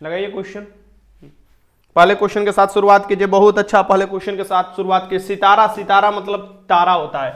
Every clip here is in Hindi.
लगाइए क्वेश्चन। पहले क्वेश्चन के साथ शुरुआत कीजिए, बहुत अच्छा। पहले क्वेश्चन के साथ शुरुआत कीजिए। सितारा, सितारा मतलब तारा होता है।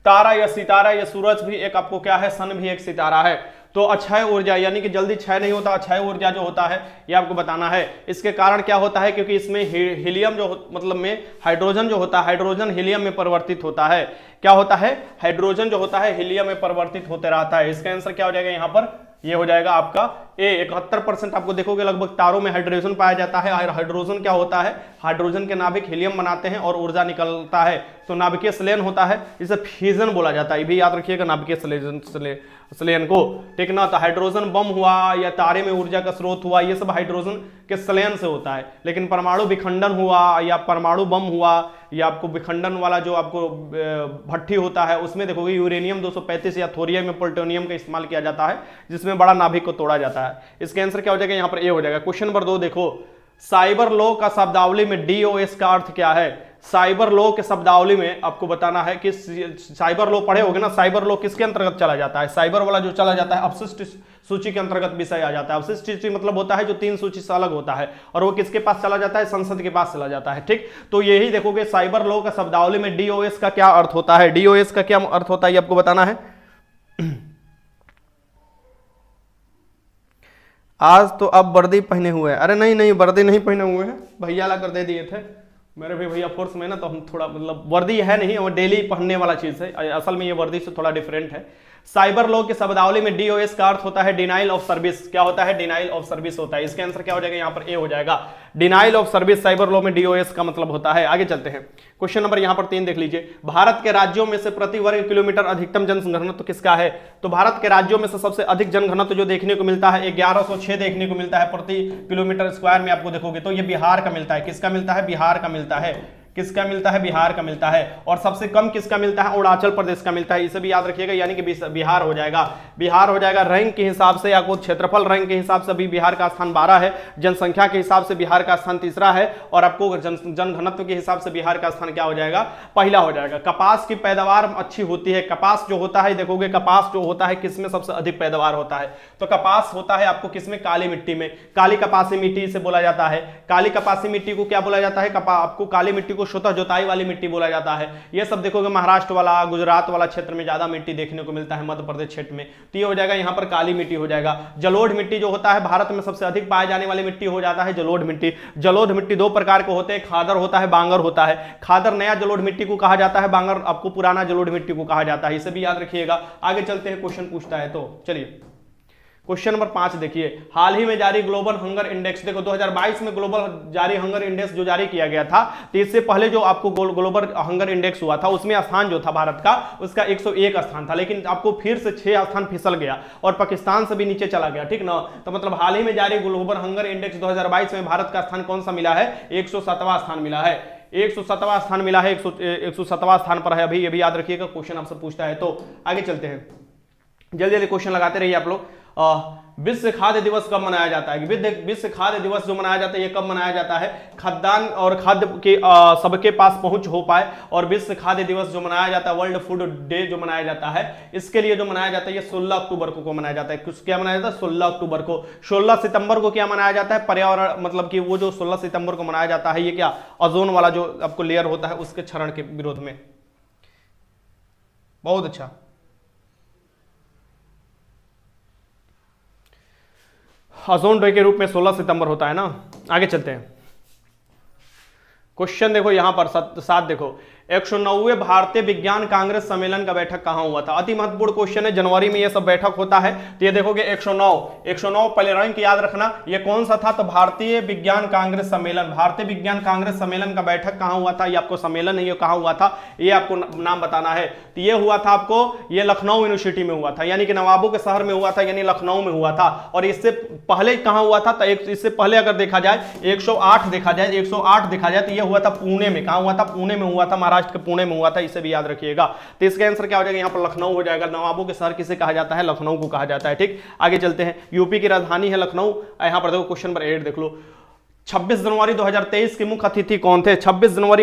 तारा या सितारा या सूरज भी एक आपको क्या है, सन भी एक सितारा है। तो अक्षय ऊर्जा यानी कि जल्दी क्षय नहीं होता, अक्षय ऊर्जा जो होता है ये आपको बताना है। इसके कारण क्या होता है, क्योंकि इसमें हीलियम जो मतलब में हाइड्रोजन जो होता है, हाइड्रोजन हीलियम में परिवर्तित होता है। क्या होता है, हाइड्रोजन जो होता है हीलियम में परिवर्तित होते रहता है। इसका आंसर क्या हो जाएगा यहाँ पर, ये हो जाएगा आपका ए। 71% आपको देखोगे लगभग तारों में हाइड्रोजन पाया जाता है। हाइड्रोजन क्या होता है, हाइड्रोजन के नाभिक हीलियम बनाते हैं और ऊर्जा निकलता है, तो नाभिकीय संलयन होता है, इसे फ्यूजन बोला जाता है। ये भी याद रखिएगा, नाभिकीय संलयन को, ठीक ना। तो हाइड्रोजन बम हुआ या तारे में ऊर्जा का स्रोत हुआ, ये सब हाइड्रोजन के संलयन से होता है। लेकिन परमाणु विखंडन हुआ या परमाणु बम हुआ या आपको विखंडन वाला जो आपको भट्टी होता है, उसमें देखोगे यूरेनियम 235 या थोरियम में प्लूटोनियम का इस्तेमाल किया जाता है, जिसमें बड़ा नाभिक को तोड़ा जाता है। इसका आंसर क्या हो जाएगा यहाँ पर, ए हो जाएगा। क्वेश्चन नंबर 2 देखो, साइबर लॉ का शब्दावली में डीओएस का अर्थ क्या है। साइबर लॉ के शब्दावली में आपको बताना है कि साइबर लॉ पढ़े होगे ना, साइबर लॉ किसके अंतर्गत चला जाता है। साइबर वाला जो चला जाता है अपशिष्ट सूची के अंतर्गत विषय आ जाता है। अपशिष्ट सूची मतलब होता है जो 3 सूची से अलग होता है, और वो किसके पास चला जाता है, संसद के पास चला जाता है, ठीक। तो यही देखोगे साइबर लॉ का शब्दावली में डीओएस का क्या अर्थ होता है। डीओएस का क्या अर्थ होता है ये आपको बताना है। आज तो अब वर्दी पहने हुए हैं। अरे नहीं नहीं, वर्दी नहीं पहने हुए हैं, भैया ला कर दे दिए थे मेरे भी भैया फोर्स में ना, तो हम थोड़ा मतलब वर्दी है नहीं, वो डेली पहनने वाला चीज है। असल में ये वर्दी से थोड़ा डिफरेंट है। साइबर लॉ की शब्दावली में डीओएस का अर्थ होता है डिनाइल ऑफ सर्विस। क्या होता है, डिनाइल ऑफ सर्विस होता है। इसका आंसर क्या हो जाएगा यहाँ पर, ए हो जाएगा। Denial of service cyber law में डीओएस का मतलब होता है। आगे चलते हैं, क्वेश्चन नंबर यहाँ पर 3 देख लीजिए। भारत के राज्यों में से प्रति वर्ग किलोमीटर अधिकतम जनघनत्व किसका है। तो भारत के राज्यों में से सबसे अधिक जनघनत्व जो देखने को मिलता है 1106 देखने को मिलता है प्रति किलोमीटर स्क्वायर में। आपको देखोगे तो ये बिहार का मिलता है। किसका मिलता है, बिहार का मिलता है। किसका मिलता है, बिहार का मिलता है। और सबसे कम किसका मिलता है, अरुणाचल प्रदेश का मिलता है। इसे भी याद रखिएगा, यानी कि बिहार हो जाएगा। बिहार हो जाएगा। रैंक के हिसाब से या कुछ क्षेत्रफल रैंक के हिसाब से भी बिहार का स्थान 12 है। जनसंख्या के हिसाब से बिहार का स्थान 3रा है। और आपको जनघनत्व के हिसाब से बिहार का स्थान क्या हो जाएगा, पहला हो जाएगा। कपास की पैदावार अच्छी होती है। कपास जो होता है देखोगे, कपास जो होता है किसमें सबसे अधिक पैदावार होता है, तो कपास होता है आपको किसमें, काली मिट्टी में। काली कपासी मिट्टी से बोला जाता है। काली कपासी मिट्टी को क्या बोला जाता है, आपको काली मिट्टी को स्वतः जोताई वाली मिट्टी बोला जाता है। ये सब देखोगे महाराष्ट्र वाला, गुजरात वाला क्षेत्र में ज्यादा मिट्टी देखने को मिलता है, मध्य प्रदेश क्षेत्र में। तो ये हो जाएगा यहाँ पर काली मिट्टी हो जाएगा। जलोढ़ मिट्टी जो होता है भारत में सबसे अधिक पाए जाने वाली मिट्टी हो जाता है जलोढ़ मिट्टी। जलोढ़ मिट्टी 2 प्रकार के होते हैं, खादर होता है, बांगर होता है। खादर नया जलोढ़ मिट्टी को कहा जाता है, बांगर आपको पुराना जलोढ़ मिट्टी को कहा जाता है। इसे भी याद रखिएगा। आगे चलते हैं, क्वेश्चन पूछता है तो चलिए क्वेश्चन नंबर 5 देखिए। हाल ही में जारी ग्लोबल हंगर इंडेक्स, देखो 2022 में ग्लोबल जारी हंगर इंडेक्स जो जारी किया गया था, तो इससे पहले जो आपको ग्लोबल हंगर इंडेक्स हुआ था उसमें स्थान जो था भारत का उसका 101 स्थान था। लेकिन आपको फिर से 6 स्थान फिसल गया और पाकिस्तान से भी नीचे चला गया, ठीक ना। तो मतलब हाल ही में जारी ग्लोबल हंगर इंडेक्स 2022 में भारत का स्थान कौन सा मिला है, 107वां स्थान मिला है। 107वां स्थान मिला है, 107वां स्थान पर है अभी। ये भी याद रखिएगा, क्वेश्चन आपसे पूछता है। तो आगे चलते हैं, जल्दी जल्दी क्वेश्चन लगाते रहिए आप लोग। विश्व खाद्य दिवस कब मनाया जाता है, विश्व खाद्य दिवस जो मनाया जाता है ये कब मनाया जाता है, खाद्यान्न और खाद्य के सबके पास पहुंच हो पाए। और विश्व खाद्य दिवस जो मनाया जाता है, वर्ल्ड फूड डे जो मनाया जाता है, इसके लिए जो मनाया जाता है ये 16 अक्टूबर को मनाया जाता है। क्या मनाया जाता है, 16 अक्टूबर को। 16 सितंबर को क्या मनाया जाता है, पर्यावरण मतलब कि वो जो 16 सितंबर को मनाया जाता है ये क्या, ओजोन वाला जो आपको लेयर होता है उसके क्षरण के विरोध में। बहुत अच्छा। ओजोन डे के रूप में 16 सितंबर होता है ना। आगे चलते हैं, क्वेश्चन देखो यहां पर 7 देखो। 109वें भारतीय विज्ञान कांग्रेस सम्मेलन का बैठक कहां हुआ था। अति महत्वपूर्ण क्वेश्चन है, जनवरी में ये सब बैठक होता है। तो ये देखोगे 109 पहले रैंक याद रखना, ये कौन सा था, तो भारतीय विज्ञान कांग्रेस सम्मेलन। भारतीय विज्ञान कांग्रेस सम्मेलन का बैठक कहां हुआ था, ये आपको सम्मेलन नहीं, ये कहां हुआ था ये आपको नाम बताना है। तो ये हुआ था आपको, ये लखनऊ यूनिवर्सिटी में हुआ था, यानी कि नवाबों के शहर में हुआ था, यानी लखनऊ में हुआ था। और इससे पहले कहां हुआ था, तो इससे पहले अगर देखा जाए 108 देखा जाए तो ये हुआ था पुणे में। कहां हुआ था, पुणे में हुआ था, महाराष्ट्र के पुणे में हुआ था। इसे भी याद रखिएगा। तो इसका आंसर क्या हो जाएगा, यहां पर लखनऊ हो जाएगा। नवाबों के शहर किसे कहा जाता है, लखनऊ को कहा जाता है, ठीक। आगे चलते हैं, यूपी की राजधानी है लखनऊ। यहां पर देखो क्वेश्चन नंबर 8 देख लो। 26 जनवरी 2023 के मुख्य अतिथि कौन थे? 26 जनवरी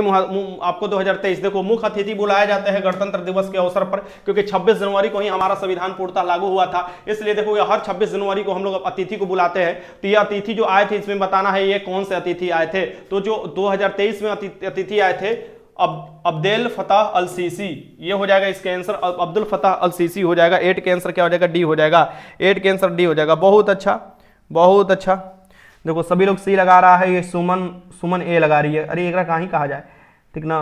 आपको 2023, देखो मुख्य अतिथि बुलाए जाते हैं गणतंत्र दिवस के अवसर पर, क्योंकि 26 जनवरी को ही हमारा संविधान पूर्णतः लागू हुआ था, इसलिए देखो हर 26 जनवरी को हम लोग अतिथि को बुलाते हैं। तो ये अतिथि जो आए थे इसमें बताना है ये कौन से अतिथि आए थे। तो जो 2023 में अतिथि आए थे अब्देल फताह अल सीसी, ये हो जाएगा इसका आंसर, अब्दुल फताह अल सीसी हो जाएगा। 8 के आंसर क्या हो जाएगा? डी हो जाएगा। 8 के आंसर डी हो जाएगा। बहुत अच्छा, बहुत अच्छा। देखो सभी लोग सी लगा रहा है, ये सुमन ए लगा रही है, अरे एक कहाँ ही कहा जाए, ठीक ना।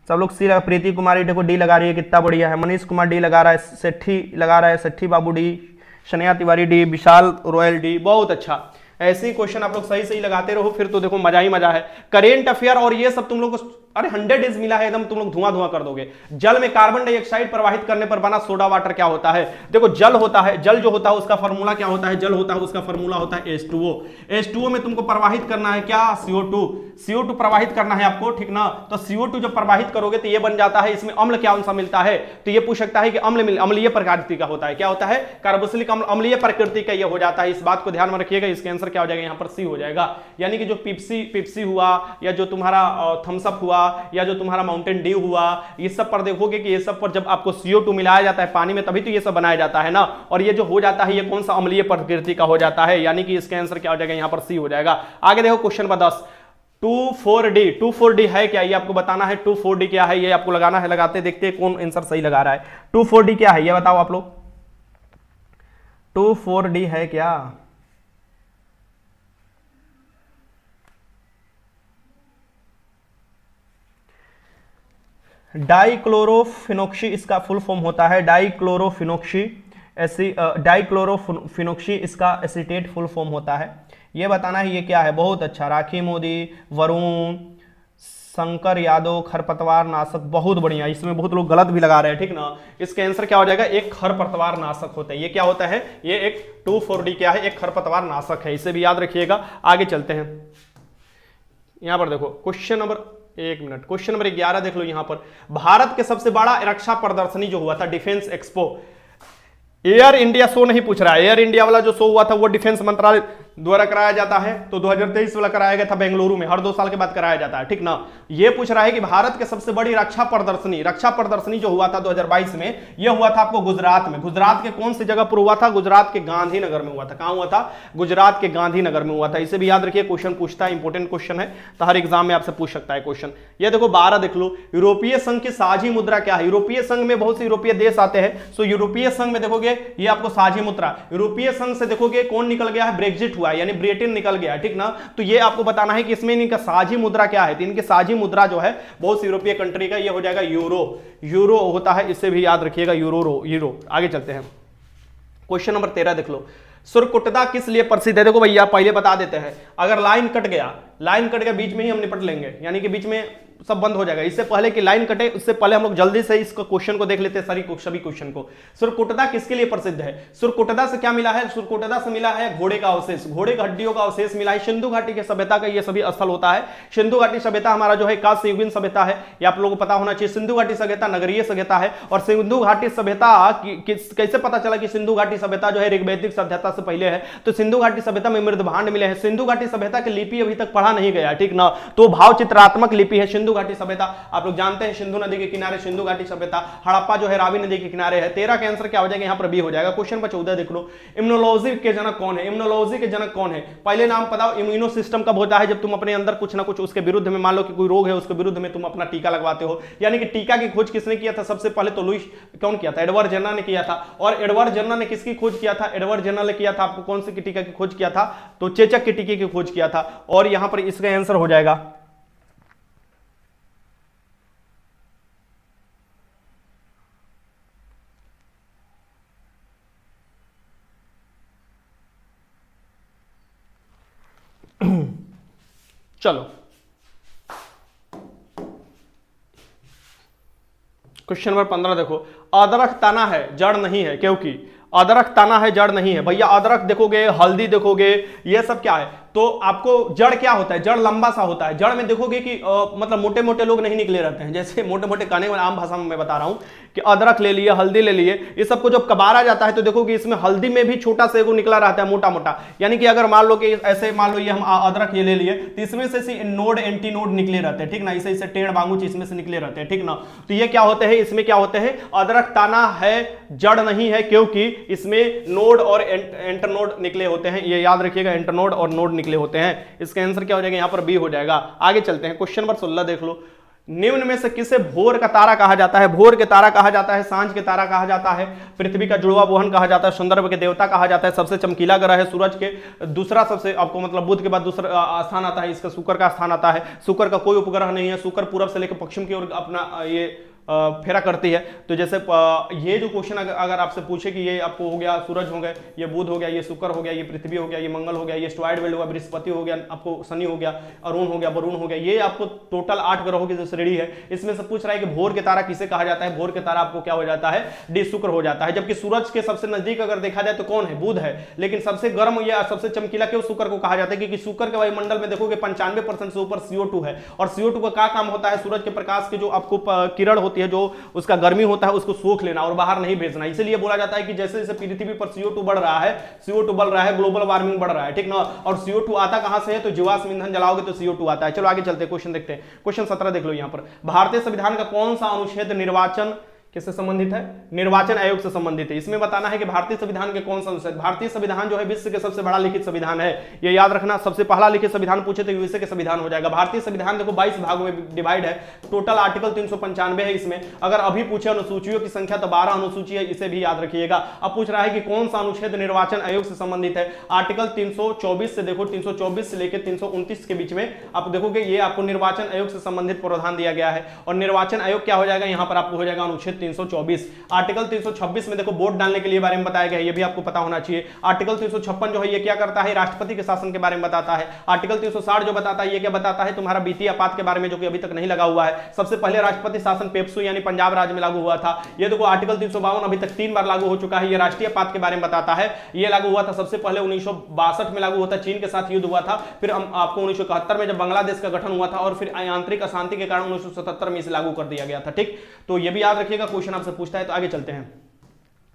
सब लोग सी लगा, प्रीति कुमारी देखो डी लगा रही है, कितना बढ़िया है। मनीष कुमार डी लगा रहा है, सेठी लगा रहा है, सेठी बाबू डी, शनिया तिवारी डी, विशाल रॉयल डी। बहुत अच्छा, ऐसे ही क्वेश्चन आप लोग सही लगाते रहो, फिर तो देखो मजा ही मजा है। करेंट अफेयर और ये सब तुम लोग को अरे 100 डेज मिला है, एकदम तुम लोग धुआं कर दोगे। जल में कार्बन डाइऑक्साइड प्रवाहित करने पर बना सोडा वाटर क्या होता है? देखो जल होता है, जल जो होता है उसका फॉर्मूला क्या होता है? जल होता है उसका फॉर्मूला होता है H2O। H2O में तुमको प्रवाहित करना है क्या? CO2 प्रवाहित करना है आपको, ठीक ना। तो CO2 जब प्रवाहित करोगे तो ये बन जाता है, इसमें अम्ल क्या सा मिलता है? तो ये पूछ सकता है कि अम्लीय प्रकृति का होता है, क्या होता है? कार्बोक्सिलिक अम्ल अम्लीय प्रकृति का ये हो जाता है। इस बात को ध्यान में रखिएगा, इसका आंसर क्या हो जाएगा? यहाँ पर सी हो जाएगा। यानी कि जो पिप्सी हुआ, या जो तुम्हारा थम्सअप हुआ, या जो तुम्हारा माउंटेन ड्यू हुआ, ये सब पर देखोगे कि ये सब पर जब आपको CO2 मिलाया जाता है पानी में तभी तो ये सब बनाया जाता है ना। और ये जो हो जाता है ये कौन सा अम्लीय प्रकृति का हो जाता है, यानी कि इसका आंसर क्या हो जाएगा? यहाँ पर सी हो जाएगा। आगे देखो क्वेश्चन नंबर 10, 2,4-D है क्या? ये आपको बताना है 2,4-D क्या है, ये आपको लगाना है। लगाते देखते कौन आंसर सही लगा रहा है। 2,4-D क्या है ये बताओ आप लोग, 2,4-D है क्या? डाइक्लोरोफिनोक्सी इसका फुल फॉर्म होता है, डाइक्लोरोफिनोक्सी इसका एसीटेट फुल फॉर्म होता है। ये बताना है ये क्या है। बहुत अच्छा, राखी मोदी, वरुण, शंकर यादव, खरपतवार नाशक। बहुत बढ़िया, इसमें बहुत लोग गलत भी लगा रहे हैं, ठीक ना। इसका आंसर क्या हो जाएगा? एक खरपतवार नाशक होता है। ये क्या होता है? ये एक 2,4-D क्या है? एक खरपतवार नाशक है, इसे भी याद रखिएगा। आगे चलते हैं, यहां पर देखो क्वेश्चन नंबर, एक मिनट, क्वेश्चन नंबर 11 देख लो। यहां पर भारत के सबसे बड़ा रक्षा प्रदर्शनी जो हुआ था, defence expo. Air India show नहीं पूछ रहा है, एयर इंडिया वाला जो शो हुआ था वो डिफेंस मंत्रालय द्वारा कराया जाता है। तो 2023 वाला कराया गया था बेंगलुरु में, हर 2 साल के बाद कराया जाता है, ठीक ना। ये पूछ रहा है कि भारत के सबसे बड़ी रक्षा प्रदर्शनी जो हुआ था 2022 में, ये हुआ था आपको गुजरात में। गुजरात के कौन सी जगह पर हुआ था? गुजरात के गांधीनगर में हुआ था। कहां हुआ था? गुजरात के गांधीनगर में हुआ था। इसे भी याद रखिए, क्वेश्चन पूछता है, इंपॉर्टेंट क्वेश्चन है, तो हर एग्जाम में आपसे पूछ सकता है क्वेश्चन। ये देखो 12 देख लो, यूरोपीय संघ की साझी मुद्रा क्या है? यूरोपीय संघ में बहुत से यूरोपीय देश आते हैं, सो यूरोपीय संघ में देखोगे ये आपको साझी मुद्रा, यूरोपीय संघ से देखोगे कौन निकल गया है? ब्रेक्जिट हुआ, यानी ब्रिटेन निकल गया, ठीक ना। तो ये आपको बताना है कि इसमें इनका साझी मुद्रा क्या है। तो इनकी साझी मुद्रा जो है बहुत सी यूरोपीय कंट्री का, ये हो जाएगा यूरो होता है, इसे भी याद रखिएगा, यूरो। आगे चलते हैं, क्वेश्चन नंबर 13 देख लो। सुरकुटदा किस लिए प्रसिद्ध है? देखो भैया पहले बता देते हैं, अगर लाइन कट गया बीच में ही हम निपट लेंगे, यानी कि बीच में सब बंद हो जाएगा। इससे पहले कि लाइन कटे उससे पहले हम लोग जल्दी से इस क्वेश्चन को देख लेते हैं, सभी क्वेश्चन को। सुरकुटदा किसके लिए प्रसिद्ध है? सुरकुटदा से क्या मिला है? सुरकुटदा से मिला है घोड़े का अवशेष, घोड़े की हड्डियों का अवशेष मिला है। सिंधु घाटी की सभ्यता का ये सभी स्थल होता है। सिंधु घाटी सभ्यता हमारा जो है कांस्ययुगीन सभ्यता है, ये आप लोगों को पता होना चाहिए। सिंधु घाटी सभ्यता नगरीय सभ्यता है। और सिंधु घाटी सभ्यता कैसे पता चला कि सिंधु घाटी सभ्यता जो है ऋग्वैदिक सभ्यता से पहले है? तो सिंधु घाटी सभ्यता में मृद भांड मिले हैं। सिंधु घाटी सभ्यता की लिपि अभी तक पढ़ा नहीं गया, ठीक ना, तो भाव चित्रात्मक लिपि है सिंधु घाटी सभ्यता। आप लोग जानते हैं सिंधु नदी के किनारे सिंधु घाटी सभ्यता, हड़प्पा जो है रावी नदी के किनारे है। 13 का आंसर क्या हो जाएगा? यहाँ पर बी हो जाएगा। क्वेश्चन नंबर 14 देख लो, इम्यूनोलॉजी के जनक कौन है? इम्यूनोलॉजी के जनक कौन है? पहले नाम बताओ। इम्यूनो सिस्टम कब होता है? जब तुम अपने अंदर कुछ ना कुछ उसके विरुद्ध में, मान लो कि कोई रोग है उसके विरुद्ध में तुम अपना टीका लगवाते हो। यानी कि टीका की खोज किसने किया था? सबसे पहले तो लुईस कौन किया था? एडवर्ड जेन्नर ने किया था। और एडवर्ड जेन्नर ने किसकी खोज किया था? एडवर्ड जेन्नर ने किया था आपको कौन सी टीका की खोज किया था? तो चेचक के टीके की खोज किया था। और यहां पर इसका आंसर हो जाएगा चलो क्वेश्चन नंबर 15 देखो, अदरक तना है जड़ नहीं है, क्योंकि अदरक तना है जड़ नहीं है। भैया अदरक देखोगे, हल्दी देखोगे, ये सब क्या है? तो आपको जड़ क्या होता है, जड़ लंबा सा होता है। जड़ में देखोगे कि मतलब मोटे मोटे लोग नहीं निकले रहते हैं, जैसे मोटे मोटे कहने वाले आम भाषा में मैं बता रहा हूं कि अदरक ले लिए, हल्दी ले लिए, ये सबको जब कबारा जाता है तो देखोगे इसमें हल्दी में भी छोटा सा एगो निकला रहता है मोटा मोटा। यानी कि अगर मान लो कि ऐसे मान लो ये हम अदरक ये ले लिए तो इसमें से नोड एंटी नोड निकले रहते हैं, ठीक ना, इसे इसे टेढ़ बांगुच इसमें से निकले रहते हैं, ठीक ना। तो ये क्या होते हैं, इसमें क्या होते हैं, अदरक ताना है, जड़ नहीं है, क्योंकि इसमें नोड और एंटरनोड निकले होते हैं। ये याद रखिएगा, एंटरनोड और नोड निकले होते हैं। इसका आंसर क्या हो जाएगा, यहां पर बी हो जाएगा। आगे चलते हैं, क्वेश्चन नंबर 16 देख लो। निम्न में से किसे भोर का तारा कहा जाता है? भोर के तारा कहा जाता है, सांझ के तारा कहा जाता है, पृथ्वी का जुड़वा बोहन कहा जाता है, संदर्भ के देवता कहा जाता है, सबसे चमकीला ग्रह है सूरज के, दूसरा सबसे आपको मतलब बुध के बाद दूसरा स्थान आता है, इसका शुक्र का स्थान आता है। शुक्र का कोई उपग्रह नहीं है, शुक्र पूरब से लेकर पश्चिम की ओर अपना ये फेरा करती है। तो जैसे ये जो क्वेश्चन अगर आपसे पूछे कि ये आपको हो गया सूरज हो गए, ये बुध हो गया, ये शुक्र हो गया, ये पृथ्वी हो गया, ये मंगल हो गया, ये एस्टेरॉयड बेल्ट हुआ, बृहस्पति हो गया, आपको शनि हो गया, अरुण हो गया, वरुण हो गया, ये आपको टोटल 8 ग्रहों की जो श्रेणी है इसमें से पूछ रहा है कि भोर के तारा किसे कहा जाता है? भोर के तारा आपको क्या हो जाता है, डी शुक्र हो जाता है। जबकि सूरज के सबसे नजदीक अगर देखा जाए तो कौन है, बुध है। लेकिन सबसे गर्म या सबसे चमकीला क्यों शुक्र को कहा जाता है? क्योंकि शुक्र के वायुमंडल में देखोगे 95% से ऊपर CO2 है, और CO2 का क्या काम होता है, सूरज के प्रकाश की जो आपको किरण होती है, जो उसका गर्मी होता है, उसको सोख लेना और बाहर नहीं भेजना। इसलिए बोला जाता है कि जैसे जैसे पृथ्वी पर CO2 बढ़ रहा है, CO2 बढ़ रहा है, ग्लोबल वार्मिंग बढ़ रहा है, ठीक ना। और CO2 आता कहां से है, तो जीवाश्म ईंधन जलाओगे तो CO2 आता है। चलो आगे चलते हैं, क्वेश्चन देखते हैं। क्वेश्चन 17 देख लो यहां पर। भारतीय संविधान का कौन सा अनुच्छेद निर्वाचन किससे संबंधित है? निर्वाचन आयोग से संबंधित है। इसमें बताना है कि भारतीय संविधान के कौन सा अनुच्छेद। भारतीय संविधान जो है विश्व के सबसे बड़ा लिखित संविधान है, ये याद रखना। सबसे पहला लिखित संविधान पूछे तो यूएसए के संविधान हो जाएगा। भारतीय संविधान देखो 22 भागों में डिवाइड है, टोटल आर्टिकल 395 है इसमें। अगर अभी पूछे अनुसूचियों की संख्या तो 12 अनुसूची है, इसे भी याद रखिएगा। अब पूछ रहा है कि कौन सा अनुच्छेद निर्वाचन आयोग से संबंधित है। आर्टिकल 324 से देखो, 324 से लेकर 329 के बीच में आप देखोगे ये आपको निर्वाचन आयोग से संबंधित प्रावधान दिया गया है। और निर्वाचन आयोग क्या हो जाएगा, यहां पर आपको हो जाएगा अनुच्छेद 324। आर्टिकल 326 में देखो वोट डालने के लिए बारे में बताया गया है, ये भी आपको पता होना चाहिए। आर्टिकल 356 जो है ये क्या करता है, राष्ट्रपति के शासन के बारे में बताता है। आर्टिकल 360 जो बताता है ये क्या बताता है, तुम्हारा वित्तीय आपात के बारे में, जो कि अभी तक नहीं लगा हुआ है। सबसे पहले राष्ट्रपति शासन पेप्सू यानी पंजाब राज्य में लागू हुआ था। ये देखो आर्टिकल 352 अभी तक 3 बार लागू हो चुका है। ये राष्ट्रीय आपात के बारे में बताता है। ये लागू हुआ था सबसे पहले 1962 में लागू हुआ था, चीन के साथ युद्ध हुआ था। फिर आपको 1971 में जब बांग्लादेश का गठन हुआ था, और फिर आंतरिक अशांति के कारण 1977 में इसे लागू कर दिया गया था। ठीक, तो ये भी याद रखिएगा, क्वेश्चन आपसे पूछता है। तो आगे चलते हैं,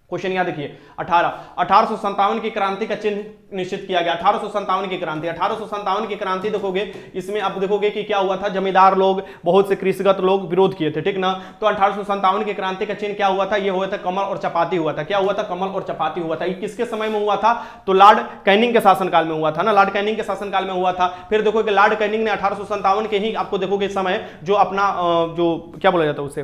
क्वेश्चन यहां देखिए 1857 की क्रांति का चिन्ह निश्चित किया गया। 1857 की क्रांति, 1857 की क्रांति देखोगे, इसमें आप देखोगे कि क्या हुआ था, जमींदार लोग, बहुत से कृषिगत लोग विरोध किए थे, ठीक ना। तो 1857 की क्रांति का चिन्ह क्या हुआ था, ये हुआ था कमल और चपाती हुआ था। क्या हुआ था, कमल और चपाती हुआ था। ये किसके समय में हुआ था, तो लॉर्ड कैनिंग के शासनकाल में हुआ था ना, लॉर्ड कैनिंग के शासनकाल में हुआ था। फिर देखोगे लॉर्ड कैनिंग ने 1857 के ही आपको देखोगे समय जो अपना जो क्या बोला जाता है उसे,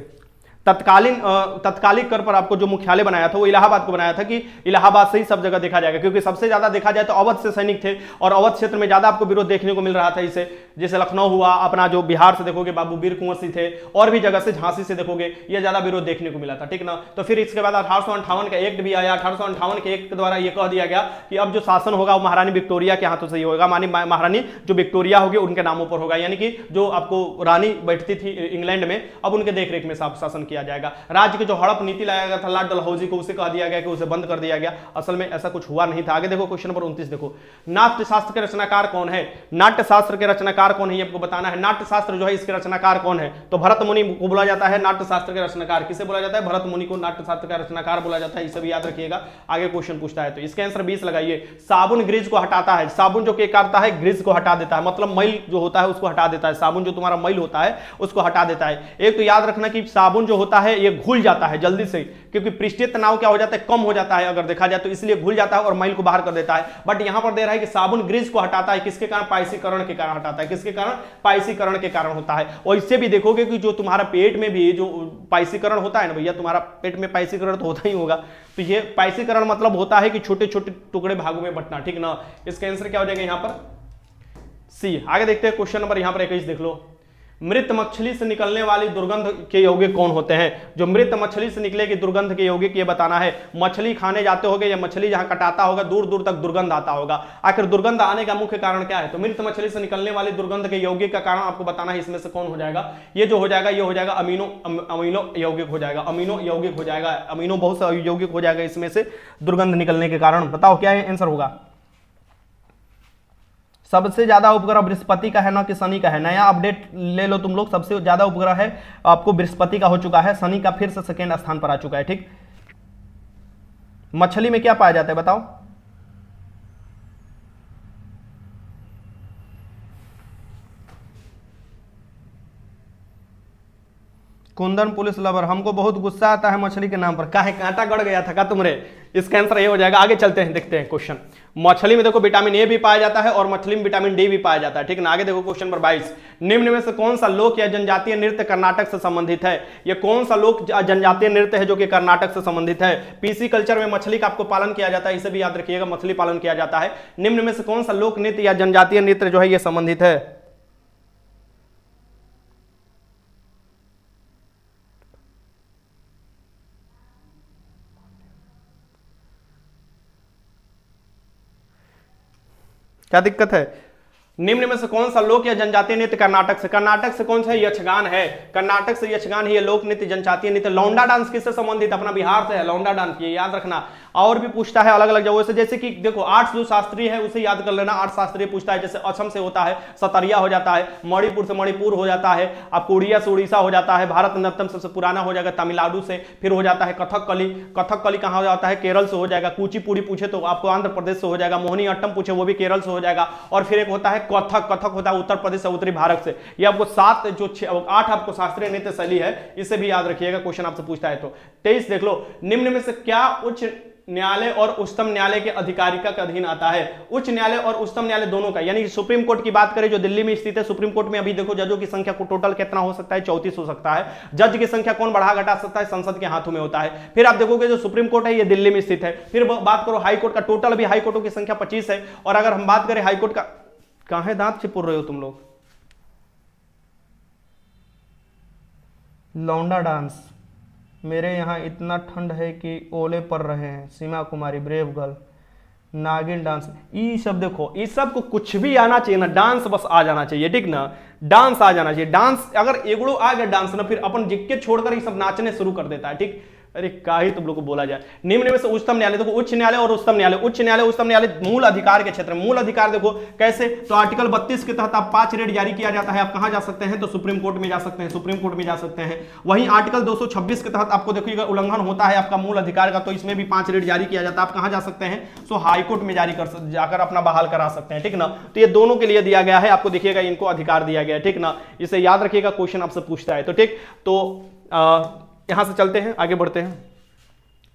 तत्कालिक कर पर आपको जो मुख्यालय बनाया था वो इलाहाबाद को बनाया था, कि इलाहाबाद से ही सब जगह देखा जाएगा। क्योंकि सबसे ज्यादा देखा जाए तो अवध से सैनिक थे, और अवध क्षेत्र में ज्यादा आपको विरोध देखने को मिल रहा था इसे। जैसे लखनऊ हुआ, अपना जो बिहार से देखोगे बाबू वीर कुंवर सिंह थे, और भी जगह से, झांसी से देखोगे, ये ज्यादा विरोध देखने को मिला था, ठीक ना। तो फिर इसके बाद 1858 का एक्ट भी आया। 1858 के एक्ट के द्वारा यह कह दिया गया कि अब जो शासन होगा वो महारानी विक्टोरिया के हाथों से ही होगा, मानी महारानी जो विक्टोरिया होगी उनके नामों पर होगा। यानी कि जो आपको रानी बैठती थी इंग्लैंड में, अब उनके देखरेख में शासन किया जाएगा। राज्य की जो हड़प नीति लाया गया था लॉर्ड डलहौजी को, उसे कह दिया गया कि उसे बंद कर दिया गया। असल में ऐसा कुछ हुआ नहीं था। आगे देखो क्वेश्चन नंबर 29 देखो, नाट्य शास्त्र के रचनाकार कौन है। नाट्य शास्त्र के रचनाकार कौन है ये आपको बताना है। नाट्य शास्त्र जो है इसके रचनाकार कौन है, तो भरत मुनि को बोला जाता है नाट्य शास्त्र के रचनाकार। किसे बोला जाता है, भरत मुनि को नाट्य शास्त्र का रचनाकार बोला जाता है। इसे भी याद रखिएगा, आगे क्वेश्चन पूछता है। तो इसके आंसर 20 लगाइए। साबुन ग्रीज को हटाता है। साबुन जो क्या करता है, ग्रीज को हटा देता है, मतलब मैल जो होता है उसको हटा देता है। साबुन जो तुम्हारा मैल होता है उसको हटा देता है। एक तो याद रखना कि साबुन जो होता है ये घुल जाता है जल्दी से, क्योंकि पृष्ठीय तनाव क्या हो जाता है, कम हो जाता है अगर देखा जाए तो, इसलिए घुल जाता है और मैल को बाहर कर देता है। बट यहां पर दे रहा है कि साबुन ग्रीज को हटाता है, किसके कारण, पाइसीकरण के कारण हटाता है। किसके कारण, पाइसीकरण के कारण होता है। और इससे भी देखोगे कि जो तुम्हारा पेट में भी जो पाइसीकरण होता है ना भैया, तुम्हारा पेट में पाइसीकरण तो होता ही होगा। तो ये पाइसीकरण मतलब होता है कि छोटे छोटे टुकड़े भागों में बंटना, ठीक ना। इसका आंसर क्या हो जाएगा यहां पर, सी। आगे देखते हैं क्वेश्चन नंबर यहां पर 21 देख लो। मृत मछली से निकलने वाली दुर्गंध के यौगिक कौन होते हैं। जो मृत मछली से निकलेगी दुर्गंध के यौगिक ये बताना है। मछली खाने जाते होगे या मछली जहां कटाता होगा दूर दूर तक दुर्गंध आता होगा। आखिर दुर्गंध आने का मुख्य कारण क्या है, तो मृत मछली से निकलने वाली दुर्गंध के यौगिक का कारण आपको बताना है। इसमें से कौन हो जाएगा, ये जो हो जाएगा ये हो जाएगा अमीनो यौगिक हो जाएगा। अमीनो यौगिक हो जाएगा, अमीनो बहुत सा यौगिक हो जाएगा इसमें से दुर्गंध निकलने के कारण। बताओ क्या आंसर होगा, सबसे ज्यादा उपग्रह बृहस्पति का है ना कि शनि का है? नया अपडेट ले लो तुम लोग, सबसे ज्यादा उपग्रह है आपको बृहस्पति का हो चुका है, शनि का फिर से सेकेंड स्थान पर आ चुका है। ठीक, मछली में क्या पाया जाता है बताओ? कुंदन पुलिस लवर, हमको बहुत गुस्सा आता है मछली के नाम पर, काहे कांटा गड़ गया था का तुमरे? इसका आंसर ये हो जाएगा। आगे चलते हैं, देखते हैं क्वेश्चन। मछली में देखो विटामिन ए भी पाया जाता है और मछली में विटामिन डी भी पाया जाता है। ठीक ना, आगे देखो क्वेश्चन नंबर 22, निम्न में से कौन सा लोक या जनजातीय नृत्य कर्नाटक से संबंधित है? ये कौन सा लोक जनजातीय नृत्य है जो कि कर्नाटक से संबंधित है? पीसी कल्चर में मछली का आपको पालन किया जाता है, इसे भी याद रखिएगा, मछली पालन किया जाता है। निम्न में से कौन सा लोक नृत्य या जनजातीय नृत्य जो है ये संबंधित है? क्या दिक्कत है? निम्न में से कौन सा लोक या जनजातीय नृत्य कर्नाटक से? कर्नाटक से कौन सा? यक्षगान है, कर्नाटक से यक्षगान है, ये लोक नृत्य जनजातीय नृत्य। लौंडा डांस किससे संबंधित? अपना बिहार से है लौंडा डांस, ये याद रखना। और भी पूछता है अलग अलग जगहों से, जैसे कि देखो आठ जो शास्त्रीय है उसे याद कर लेना, आठ शास्त्रीय पूछता है, जैसे असम से होता है सतरिया हो जाता है, मणिपुर से मणिपुर हो जाता है, आपको उड़िया से उड़ीसा हो जाता है, भारत नृत्यम सबसे पुराना हो जाएगा तमिलनाडु से, फिर हो जाता है कथकली। कथकली कहाँ हो जाता है? केरल से हो जाएगा। कुचिपुड़ी पूछे तो आपको आंध्र प्रदेश से हो जाएगा। मोहिनी अट्टम पूछे वो भी केरल से हो जाएगा। और फिर एक होता है कथक, कथक होता है उत्तर प्रदेश से, उत्तरी भारत से। ये आपको सात जो आठ आपको शास्त्रीय नृत्य शैली है, इसे भी याद रखिएगा, क्वेश्चन आपसे पूछता है तो। 23 देख लो, निम्न में से क्या उच्च न्यायालय और उच्चतम न्यायालय के अधिकारिका के अधीन आता है? उच्च न्यायालय और उच्चतम न्यायालय दोनों का, यानी सुप्रीम कोर्ट की बात करें जो दिल्ली में स्थित है, सुप्रीम कोर्ट में अभी देखो जजों की संख्या को टोटल कितना हो सकता है? 34 हो सकता है। जज की संख्या कौन बढ़ा घटा सकता है? संसद के हाथों में होता है। फिर आप देखोगे जो सुप्रीम कोर्ट है ये दिल्ली में स्थित है। फिर बात करो हाईकोर्ट का, टोटल अभी हाईकोर्टों की संख्या 25 है। और अगर हम बात करें हाईकोर्ट का, कहां दांत चिपुर रहे हो तुम लोग? लौंडा डांस, मेरे यहाँ इतना ठंड है कि ओले पड़ रहे हैं, सीमा कुमारी, ब्रेव गर्ल, नागिन डांस, ये सब देखो, इस सब को कुछ भी आना चाहिए ना, डांस बस आ जाना चाहिए। ठीक ना, डांस आ जाना चाहिए। डांस अगर एगो आ गया डांस ना, फिर अपन जिक्के छोड़कर ये सब नाचने शुरू कर देता है। ठीक, अरे का ही तुम लोग को बोला जाए। निम्न में से उच्चतम न्यायालय, देखो उच्च न्यायालय और उच्चतम न्यायालय, उच्च न्यायालय उच्चतम न्यायालय मूल अधिकार के क्षेत्र में। मूल अधिकार देखो कैसे, तो आर्टिकल 32 के तहत आप 5 रेट जारी किया जाता है, आप कहां जा सकते हैं? तो सुप्रीम कोर्ट में जा सकते हैं, सुप्रीम कोर्ट में जा सकते हैं। वहीं आर्टिकल 226 के तहत आपको देखिएगा उल्लंघन होता है आपका मूल अधिकार का, तो इसमें भी 5 रेट जारी किया जाता है, आप कहां जा सकते हैं? सो हाईकोर्ट में जारी कर जाकर अपना बहाल करा सकते हैं। ठीक ना, तो ये दोनों के लिए दिया गया है, आपको देखिएगा इनको अधिकार दिया गया है। ठीक ना, इसे याद रखिएगा, क्वेश्चन आपसे पूछता है तो। ठीक, तो यहां से चलते हैं, आगे बढ़ते हैं।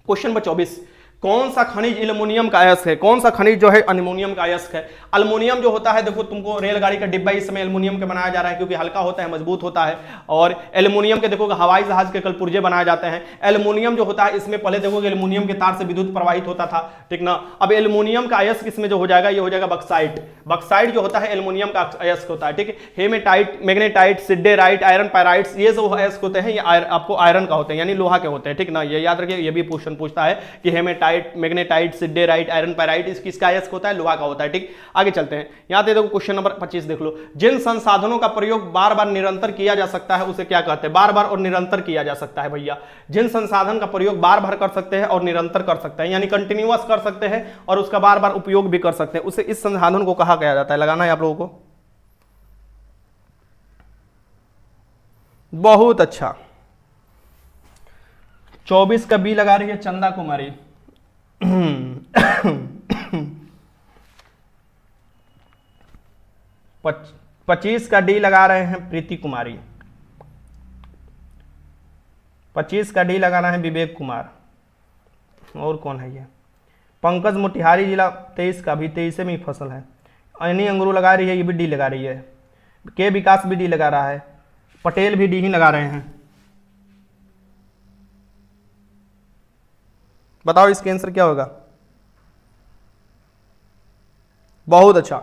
क्वेश्चन नंबर 24, कौन सा खनिज एल्युमिनियम का अयस्क है? कौन सा खनिज जो है एल्युमिनियम का अयस्क है? एल्युमिनियम जो होता है देखो, तुमको रेलगाड़ी का डिब्बा इस समय एल्युमिनियम के बनाया जा रहा है क्योंकि हल्का होता है, मजबूत होता है। और एल्युमिनियम के देखोगे हवाई जहाज के कल पुर्जे बनाए जाते हैं। एल्युमिनियम जो होता है इसमें पहले देखोगे एल्युमिनियम के तार से विद्युत प्रवाहित होता था। ठीक ना, अब एल्युमिनियम का अयस्क इसमें जो हो जाएगा ये हो जाएगा बक्साइट। बक्साइट जो होता है एल्युमिनियम का अयस्क होता है। ठीक है, हेमेटाइट, मैग्नेटाइट, सिडेराइट, आयरन पैराइट्स, ये जो अयस्क होते हैं ये आपको आयरन का होते हैं, यानी लोहा के होते हैं। ठीक ना, ये याद रखिए, ये भी क्वेश्चन पूछता है कि हेमेटाइट, मैग्नेटाइट, सिडेराइट, आयरन पैराइट किसका अयस्क होता है? लोहा का होता है। ठीक, आगे चलते हैं। यहां देखो क्वेश्चन नंबर 25 देख लो, जिन संसाधनों का प्रयोग बार बार निरंतर किया जा सकता है उसे क्या कहते हैं? बार बार और निरंतर किया जा सकता है भैया। जिन संसाधन का प्रयोग बार बार कर सकते हैं और निरंतर कर सकते हैं, यानी कंटिन्यूअस कर सकते हैं और उसका बार बार उपयोग भी कर सकते हैं, उसे इस संसाधन को कहा गया जाता है? लगाना है आप लोगों को। बहुत अच्छा, 24 का बी लगा रही है चंदा कुमारी। 25 का डी लगा रहे हैं प्रीति कुमारी। 25 का डी लगाना है विवेक कुमार। और कौन है ये? पंकज मोतिहारी जिला 23 का भी 23 में ही फसल है। अनी अंगरू लगा रही है, ये भी डी लगा रही है। के विकास भी डी लगा रहा है। पटेल भी डी ही लगा रहे हैं। बताओ इसका आंसर क्या होगा? बहुत अच्छा,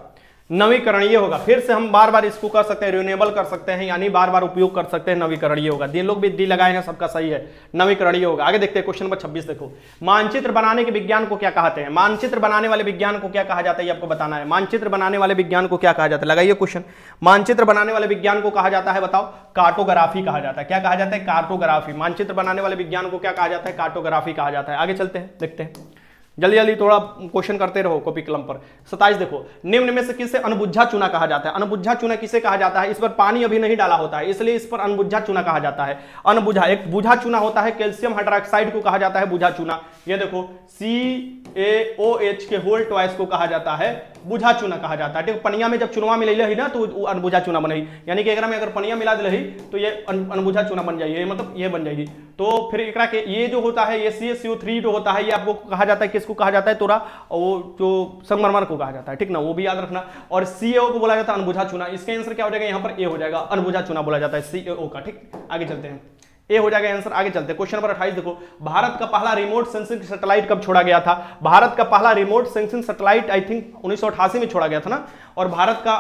नवीकरणीय होगा। फिर से हम बार बार इसको कर सकते हैं, रिन्यूएबल कर सकते हैं, यानी बार बार उपयोग कर सकते हैं, नवीकरणीय होगा। दिन लोग भी डी लगाए हैं, सबका सही है, नवीकरणीय होगा। आगे देखते हैं क्वेश्चन नंबर 26 देखो, मानचित्र बनाने के विज्ञान को क्या कहते हैं? मानचित्र बनाने वाले विज्ञान को क्या कहा जाता है ये आपको बताना है। मानचित्र बनाने वाले विज्ञान को क्या कहा जाता है? लगाइए क्वेश्चन। मानचित्र बनाने वाले विज्ञान को कहा जाता है, बताओ? कार्टोग्राफी कहा जाता है। क्या कहा जाता है? कार्टोग्राफी। मानचित्र बनाने वाले विज्ञान को क्या कहा जाता है? कार्टोग्राफी कहा जाता है। आगे चलते हैं, देखते हैं। जल्दी जल्दी थोड़ा क्वेश्चन करते रहो कॉपी कलम पर। 27 देखो, निम्न में से किसे अनबुझा चूना कहा जाता है? अनबुझा चूना किसे कहा जाता है? इस पर पानी अभी नहीं डाला होता है, इसलिए इस पर अनबुझा चूना कहा जाता है। अनबुझा, एक बुझा चूना होता है, कैल्शियम हाइड्रोक्साइड को कहा जाता है बुझा चूना। ये देखो CaOH के होल ट्वाइस को कहा जाता है बुझा चूना कहा जाता है। देखो पनिया में जब चुनवा मिलैले ही ना तो अनबुझा चूना बनही, यानी कि एकरा में अगर पनिया मिला दिलही तो ये अनबुझा चूना बन जाइए, मतलब ये बन जाएगी। तो फिर एकरा के ये जो होता है ये CaCO3 जो होता है ये आपको कहा जाता है, किसको कहा जाता है? तोरा वो जो संगमरमर को कहा जाता है, ठीक ना, वो भी याद रखना। और CaO को बोला जाता है अनबुझा चूना। इसका आंसर क्या हो जाएगा? यहाँ पर ए हो जाएगा, अनबुझा चूना बोला जाता है CaO का। ठीक, आगे चलते हैं, ए हो जाएगा आंसर। आगे चलते हैं क्वेश्चन नंबर 28 देखो, भारत का पहला रिमोट सेंसिंग सैटेलाइट कब छोड़ा गया था? भारत का पहला remote sensing satellite I think 1988 में छोड़ा गया था ना। और भारत का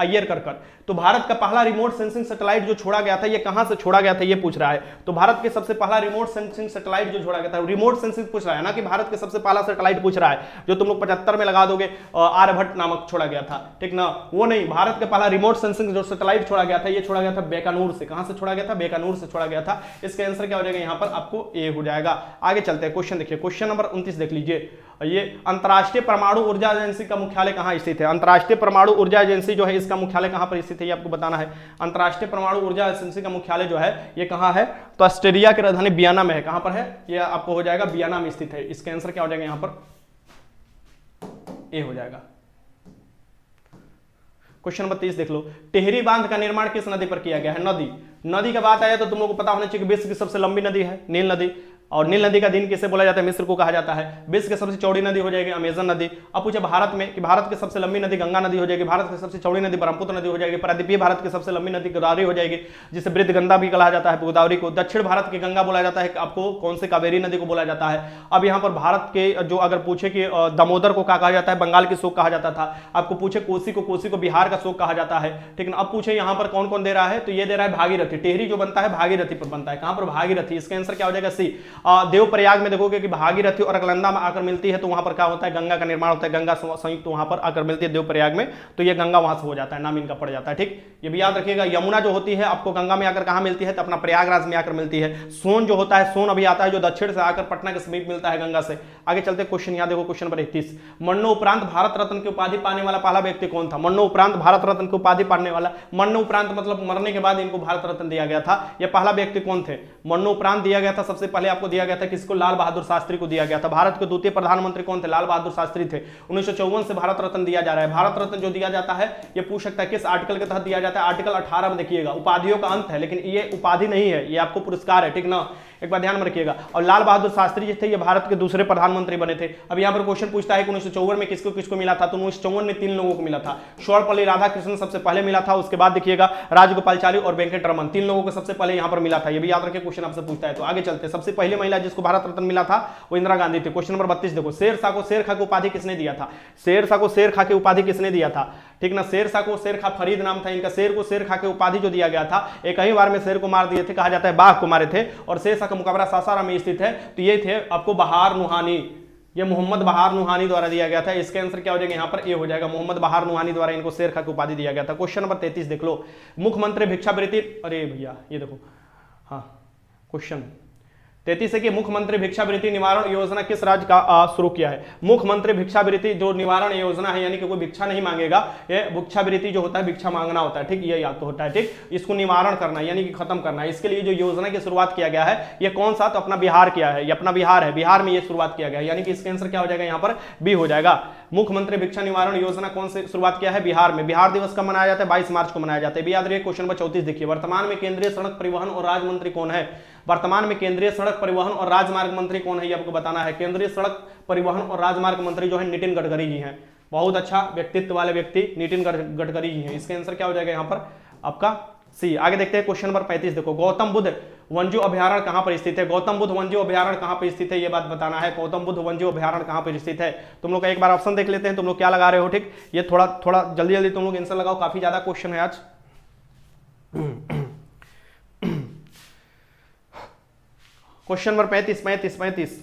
अय्यर कर तो भारत का पहला रिमोट सेंसिंग सैटेलाइट जो छोड़ा गया था ये कहां से छोड़ा गया था ये पूछ रहा है। तो भारत के सबसे पहला रिमोट सेंसिंग सैटेलाइट जो छोड़ा गया था, रिमोट सेंसिंग पूछ रहा है ना, कि भारत के सबसे पहला सैटेलाइट पूछ रहा है, जो तुम लोग 75 में लगा दोगे आर्यभट्ट नामक छोड़ा गया था, ठीक ना, वो नहीं। भारत का पहला रिमोट सेंसिंग जो सैटेलाइट छोड़ा गया था ये छोड़ा गया था बीकानेर से। कहां से छोड़ा गया था? बीकानेर से छोड़ा गया था। इसका आंसर क्या हो जाएगा? यहाँ पर आपको ए हो जाएगा। आगे चलते हैं, क्वेश्चन देखिए, क्वेश्चन नंबर 29 देख लीजिए। ये अंतरराष्ट्रीय परमाणु ऊर्जा एजेंसी का मुख्यालय कहां स्थित है? अंतरराष्ट्रीय परमाणु ऊर्जा एजेंसी जो है इसका मुख्यालय कहां पर स्थित है ये आपको बताना है। अंतरराष्ट्रीय परमाणु ऊर्जा एजेंसी का मुख्यालय जो है ये कहां है? तो ऑस्ट्रेलिया की राजधानी वियना में है। कहां पर है? ये आपको हो जाएगा वियना में स्थित है। इसका आंसर क्या हो जाएगा? यहां पर ए हो जाएगा। क्वेश्चन नंबर 30 देख लो, टिहरी बांध का निर्माण किस नदी पर किया गया है? नदी का बात आया तो तुम लोग को पता होना चाहिए कि विश्व की सबसे लंबी नदी है नील नदी। और नील नदी का दिन किसे बोला जाता है? मिस्र को कहा जाता है। विश्व की सबसे चौड़ी नदी हो जाएगी अमेजन नदी। अब पूछे भारत में कि भारत की सबसे लंबी नदी गंगा नदी हो जाएगी, भारत की सबसे चौड़ी नदी ब्रह्मपुत्र नदी हो जाएगी, प्रायद्वीपीय भारत की सबसे लंबी नदी गोदावरी हो जाएगी, जिसे वृद्ध गंगा भी कहा जाता है गोदावरी को। दक्षिण भारत की गंगा बोला जाता है आपको कौन से? कावेरी नदी को बोला जाता है। अब यहाँ पर भारत के जो अगर पूछे कि दामोदर को क्या कहा जाता है? बंगाल की शोक कहा जाता था। आपको पूछे कोसी को बिहार का शोक कहा जाता है, ठीक है। अब पूछे यहाँ पर कौन कौन दे रहा है? तो ये दे रहा है भागीरथी। टिहरी जो बनता है भागीरथी पर बनता है। कहां पर? भागीरथी। इसका आंसर क्या हो जाएगा? सी। देवप्रयाग में देखोगे कि भागीरथी और अलकनंदा में आकर मिलती है तो वहां पर क्या होता है? गंगा का निर्माण होता है। गंगा संयुक्त वहां पर आकर मिलती है देवप्रयाग में, तो ये गंगा वहां से हो जाता है, नाम इनका पड़ जाता है। ठीक, ये भी याद रखिएगा। यमुना जो होती है आपको गंगा में आकर कहां मिलती है? तो अपना प्रयागराज में आकर मिलती है। सोन जो होता है, सोन अभी आता है जो दक्षिण से आकर पटना के समीप मिलता है गंगा से। आगे चलते क्वेश्चन, यहां देखो क्वेश्चन नंबर 31, मरणोपरांत भारत रत्न की उपाधि पाने वाला पहला व्यक्ति कौन था? मरणोपरांत भारत रत्न की उपाधि पाने वाला, मरणोपरांत मतलब मरने के बाद इनको भारत रत्न दिया गया था। यह पहला व्यक्ति कौन थे? मरणोपरांत दिया गया था सबसे पहले आपको दिया गया था किसको? लाल बहादुर शास्त्री को दिया गया था। भारत के द्वितीय प्रधानमंत्री कौन थे? लाल बहादुर शास्त्री थे। 1954 से भारत रत्न दिया जा रहा है। भारत रत्न जो दिया जाता है ये पूछ सकता है किस आर्टिकल के तहत दिया जाता है? आर्टिकल 18 में देखिएगा। उपाधियों का अंत है लेकिन ये उपाधि नहीं है, ये आपको पुरस्कार है, ठीक ना, एक बार ध्यान में रखिएगा। और लाल बहादुर शास्त्री जी थे ये भारत के दूसरे प्रधानमंत्री बने थे। अब यहाँ पर क्वेश्चन पूछता है कि 1954 में किसको किसको मिला था? तो 1954 में 3 लोगों को मिला था। सर्वपल्ली राधाकृष्णन सबसे पहले मिला था, उसके बाद देखिएगा राजगोपालाचारी और वेंकटरमन, 3 लोगों को सबसे पहले यहाँ पर मिला था। ये भी याद रखिए, क्वेश्चन आपसे पूछता है। तो आगे चलते, सबसे पहली महिला जिसको भारत रत्न मिला था वो इंदिरा गांधी थी। क्वेश्चन नंबर 32 देखो, शेरशाह को शेरखा की उपाधि किसने दिया था? शेरशाह को शेरखा की उपाधि किसने दिया था? ठीक ना, शेरशाह को शेरखा फरीद नाम था इनका। शेर को शेरखा की उपाधि जो दिया गया था, एक ही बार में शेर को मार दिए थे, कहा जाता है बाघ को मारे थे। और शेरशाह का मुकाबला सासाराम में स्थित है, तो ये थे आपको बहार नुहानी, ये मोहम्मद बहार नुहानी द्वारा दिया गया था। इसका आंसर क्या हो जाएगा? यहाँ पर ए हो जाएगा, मोहम्मद बहार नुहानी द्वारा इनको शेरखा की उपाधि दिया गया था। क्वेश्चन नंबर 33 देख लो, मुख्यमंत्री भिक्षावृत्ति, अरे भैया ये देखो, हाँ क्वेश्चन 33 है कि मुख्यमंत्री भिक्षावृत्ति निवारण योजना किस राज्य का शुरू किया है? मुख्यमंत्री भिक्षावृत्ति जो निवारण योजना है, यानी कि कोई भिक्षा नहीं मांगेगा, ये भिक्षावृत्ति जो होता है भिक्षा मांगना होता है, ठीक, ये याद तो होता है, ठीक, इसको निवारण करना यानी कि खत्म करना है। इसके लिए जो योजना की शुरुआत किया गया है ये कौन सा? तो अपना बिहार किया है, ये अपना बिहार है, बिहार में ये शुरुआत किया गया है, यानी कि इसका आंसर क्या हो जाएगा? यहाँ पर बी हो जाएगा। मुख्यमंत्री भिक्षा निवारण योजना कौन से शुरुआत किया है? बिहार में। बिहार दिवस कब मनाया जाता है? 22 मार्च को मनाया जाता है, याद रखिए। क्वेश्चन नंबर 34 देखिए, वर्तमान में केंद्रीय सड़क परिवहन और राज्य मंत्री कौन है? वर्तमान में केंद्रीय सड़क परिवहन और राजमार्ग मंत्री कौन है ये आपको बताना है। केंद्रीय सड़क परिवहन और राजमार्ग मंत्री जो है नितिन गडकरी जी हैं। बहुत अच्छा व्यक्तित्व वाले व्यक्ति नितिन गडकरी जी हैं। इसका आंसर क्या हो जाएगा यहाँ पर? आपका सी। आगे देखते हैं क्वेश्चन नंबर 35 देखो, गौतम बुद्ध वन्यजो अभ्यारण्य कहां पर स्थित है? गौतम बुद्ध वन्यजो अभ्यारण्य कहां पर स्थित है ये बात बताना है। गौतम बुद्ध वन्यजो अभ्यारण्य कहां पर स्थित है? तुम लोग का एक बार ऑप्शन देख लेते हैं, तुम लोग क्या लगा रहे हो, ठीक, ये थोड़ा थोड़ा जल्दी जल्दी तुम लोग आंसर लगाओ, काफी ज्यादा क्वेश्चन है आज। क्वेश्चन नंबर 35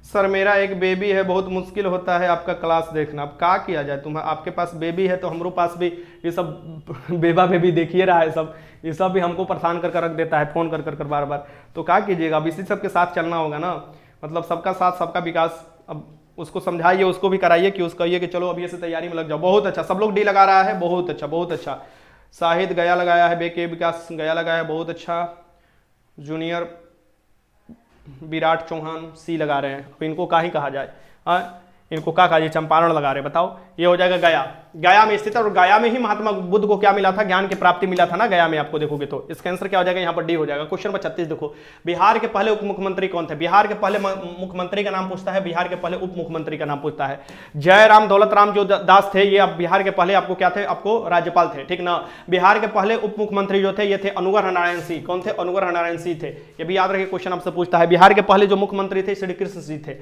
सर मेरा एक बेबी है, बहुत मुश्किल होता है आपका क्लास देखना। अब क्या किया जाए, तुम आपके पास बेबी है तो हमारे पास भी ये सब बेबा बेबी देखिए रहा है सब, ये सब भी हमको परेशान कर रख देता है फ़ोन कर बार बार। तो क्या कीजिएगा, अब इसी सब के साथ चलना होगा ना, मतलब सबका साथ सबका विकास। अब उसको समझाइए, उसको भी कराइए कि उसको कहिए कि चलो अभी से तैयारी में लग जाओ। बहुत अच्छा, सब लोग डी लगा रहा है, बहुत अच्छा बहुत अच्छा। शाहिद गया लगाया है, बेके विकास गया लगाया, बहुत अच्छा। जूनियर विराट चौहान सी लगा रहे हैं। अब इनको का ही कहा जाए, इनको क्या कहा जाए, चंपारण लगा रहे हैं। बताओ, ये हो जाएगा गया, गया में स्थित है। और गया में ही महात्मा बुद्ध को क्या मिला था, ज्ञान की प्राप्ति मिला था ना गया में, आपको देखोगे तो इसका आंसर क्या हो जाएगा, यहाँ पर डी हो जाएगा। क्वेश्चन नंबर 36 देखो, बिहार के पहले उप मुख्यमंत्री कौन थे? बिहार के पहले मुख्यमंत्री का नाम पूछता है, बिहार के पहले उप मुख्यमंत्री का नाम पूछता है। जयराम दौलत राम जो दास थे, ये अब बिहार के पहले आपको क्या थे, आपको राज्यपाल थे, ठीक ना। बिहार के पहले उप मुख्यमंत्री जो थे ये थे अनुग्रह नारायण सिंह। कौन थे? अनुग्रह नारायण सिंह थे। ये भी याद रखिए, क्वेश्चन आपसे पूछता है। बिहार के पहले जो मुख्यमंत्री थे श्री कृष्ण सिंह थे,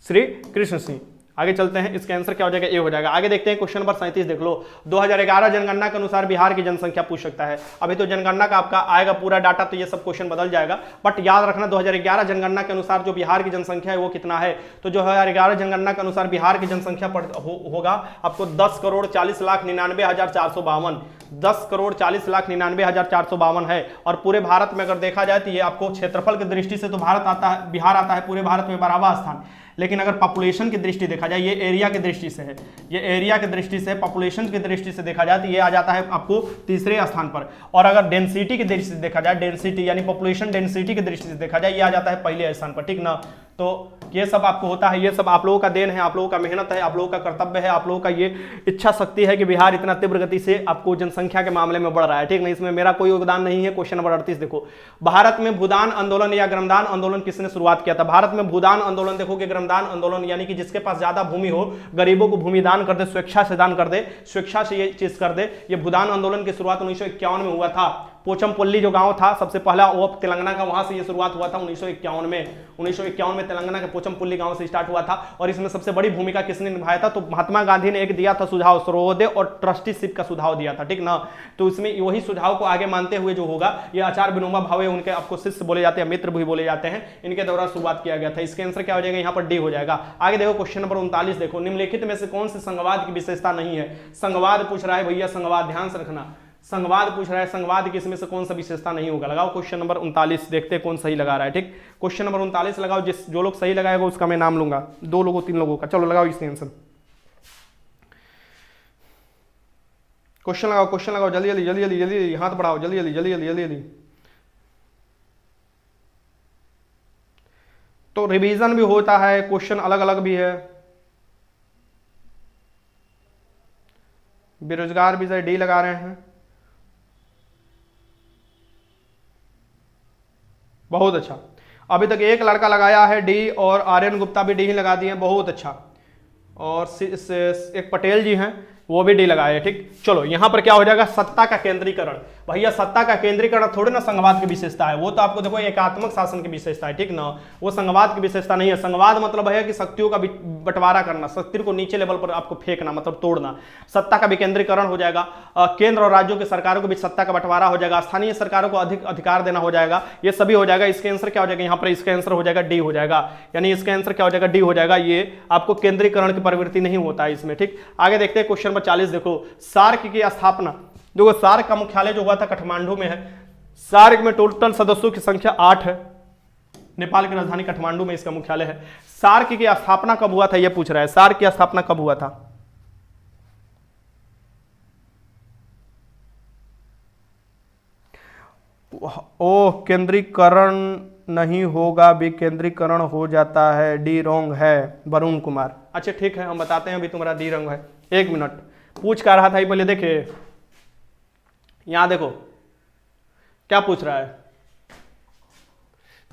श्री कृष्ण सिंह। आगे चलते हैं, इसका आंसर क्या हो जाएगा, ए हो जाएगा। आगे देखते हैं क्वेश्चन नंबर 37 देख लो। 2011 जनगणना के अनुसार बिहार की जनसंख्या पूछ सकता है। अभी तो जनगणना का आपका आएगा पूरा डाटा, तो ये सब क्वेश्चन बदल जाएगा, बट याद रखना 2011 जनगणना के अनुसार जो बिहार की जनसंख्या है वो कितना है। तो 2011 जनगणना के अनुसार बिहार की जनसंख्या होगा आपको 10,40,99,452। 10,40,99,452 है। और पूरे भारत में अगर देखा जाए तो ये आपको क्षेत्रफल की दृष्टि से तो भारत आता है, बिहार आता है पूरे भारत में 12वां स्थान। लेकिन अगर पॉपुलेशन की दृष्टि देखा जाए, ये एरिया की दृष्टि से है, ये एरिया की दृष्टि से, पॉपुलेशन की दृष्टि से देखा जाए तो ये आ जाता है आपको तीसरे स्थान पर। और अगर डेंसिटी की दृष्टि से देखा जाए, डेंसिटी यानी पॉपुलेशन डेंसिटी की दृष्टि से देखा जाए, ये आ जाता है पहले स्थान पर, ठीक ना। तो ये सब आपको होता है, ये सब आप लोगों का देन है, आप लोगों का मेहनत है, आप लोगों का कर्तव्य है, आप लोगों का ये इच्छा शक्ति है कि बिहार इतना तीव्र गति से आपको जनसंख्या के मामले में बढ़ रहा है, ठीक नहीं। इसमें मेरा कोई योगदान नहीं है। क्वेश्चन नंबर 38 देखो, भारत में भूदान आंदोलन या ग्रामदान आंदोलन किसने शुरुआत किया था? भारत में भूदान आंदोलन देखोगे, ग्रामदान आंदोलन यानी कि जिसके पास ज्यादा भूमि हो, गरीबों को भूमि दान कर दे, स्वेच्छा से दान कर दे, स्वेच्छा से ये चीज कर दे। ये भूदान आंदोलन की शुरुआत 1951 में हुआ था। पोचमपल्ली जो गांव था सबसे पहला, वो तेलंगाना का, वहां से ये शुरुआत हुआ था 1951 में। 1951 में तेलंगाना के पोचमपल्ली गांव से स्टार्ट हुआ था। और इसमें सबसे बड़ी भूमिका किसने निभाया था? तो महात्मा गांधी ने एक दिया था सुझाव, सर्वोदय और ट्रस्टीशिप का सुझाव दिया था, ठीक ना। तो इसमें वही सुझाव को आगे मानते हुए जो होगा, ये आचार्य विनोबा भावे, उनके आपको शिष्य बोले जाते हैं, मित्र भी बोले जाते हैं, इनके द्वारा शुरुआत किया गया था। इसके आंसर क्या हो जाएगा, यहाँ पर डी हो जाएगा। आगे देखो क्वेश्चन नंबर 39 देखो, निम्नलिखित में से कौन सी संघवाद की विशेषता नहीं है? संघवाद पूछ रहा है भैया, संघवाद ध्यान से रखना, संघवाद पूछ रहा है, संघवाद की इसमें से कौन सा विशेषता नहीं होगा। लगाओ क्वेश्चन नंबर 39, देखते हैं कौन सही लगा रहा है, ठीक। क्वेश्चन नंबर 39 लगाओ, जो लोग सही लगाएगा उसका मैं नाम लूंगा, 2 लोगों 3 लोगों का। चलो लगाओ इसका आंसर। क्वेश्चन लगाओ, क्वेश्चन लगाओ, जल्दी जल्दी जल्दी जल्दी जल्दी, हाथ बढ़ाओ, जल्दी जल्दी जल्दी जल्दी जल्दी जल्दी। तो रिवीजन भी होता है, क्वेश्चन अलग अलग भी है। बेरोजगार विषय डी लगा रहे हैं, बहुत अच्छा। अभी तक एक लड़का लगाया है डी, और आर्यन गुप्ता भी डी ही लगा दिए, बहुत अच्छा। और एक पटेल जी हैं, वो भी डी लगाए, ठीक। चलो यहां पर क्या हो जाएगा, सत्ता का केंद्रीकरण। भैया सत्ता का केंद्रीकरण थोड़े ना संघवाद की विशेषता है, वो तो आपको देखो एकात्मक शासन की विशेषता है, ठीक ना। वो संघवाद की विशेषता नहीं है। संघवाद मतलब है कि शक्तियों का बंटवारा करना, शक्ति को नीचे लेवल पर आपको फेंकना, मतलब तोड़ना। सत्ता का विकेंद्रीकरण हो जाएगा, केंद्र और राज्यों की सरकारों के बीच सत्ता का बंटवारा हो जाएगा, स्थानीय सरकारों को अधिक अधिकार देना हो जाएगा, ये सभी हो जाएगा। इसका आंसर क्या हो जाएगा, यहाँ पर इसका आंसर हो जाएगा डी हो जाएगा, यानी इसका आंसर क्या हो जाएगा, डी हो जाएगा। ये आपको केंद्रीकरण की प्रवृत्ति नहीं होता है इसमें, ठीक। आगे देखते हैं क्वेश्चन नंबर 40 देखो, सार्क की स्थापना, देखो सार्क का मुख्यालय जो हुआ था काठमांडू में है। सार्क में टोटल सदस्यों की संख्या 8 है। नेपाल की राजधानी काठमांडू में इसका मुख्यालय है। सार्क की स्थापना कब हुआ था, यह पूछ रहा है, सार्क की स्थापना कब हुआ था? ओ केंद्रीकरण नहीं होगा, विकेंद्रीकरण हो जाता है, डी रॉन्ग है, वरुण कुमार। अच्छा ठीक है, हम बताते हैं, अभी तुम्हारा डी रॉन्ग है। 1 मिनट, पूछ क्या रहा था ये पहले देखे, यहां देखो क्या पूछ रहा है।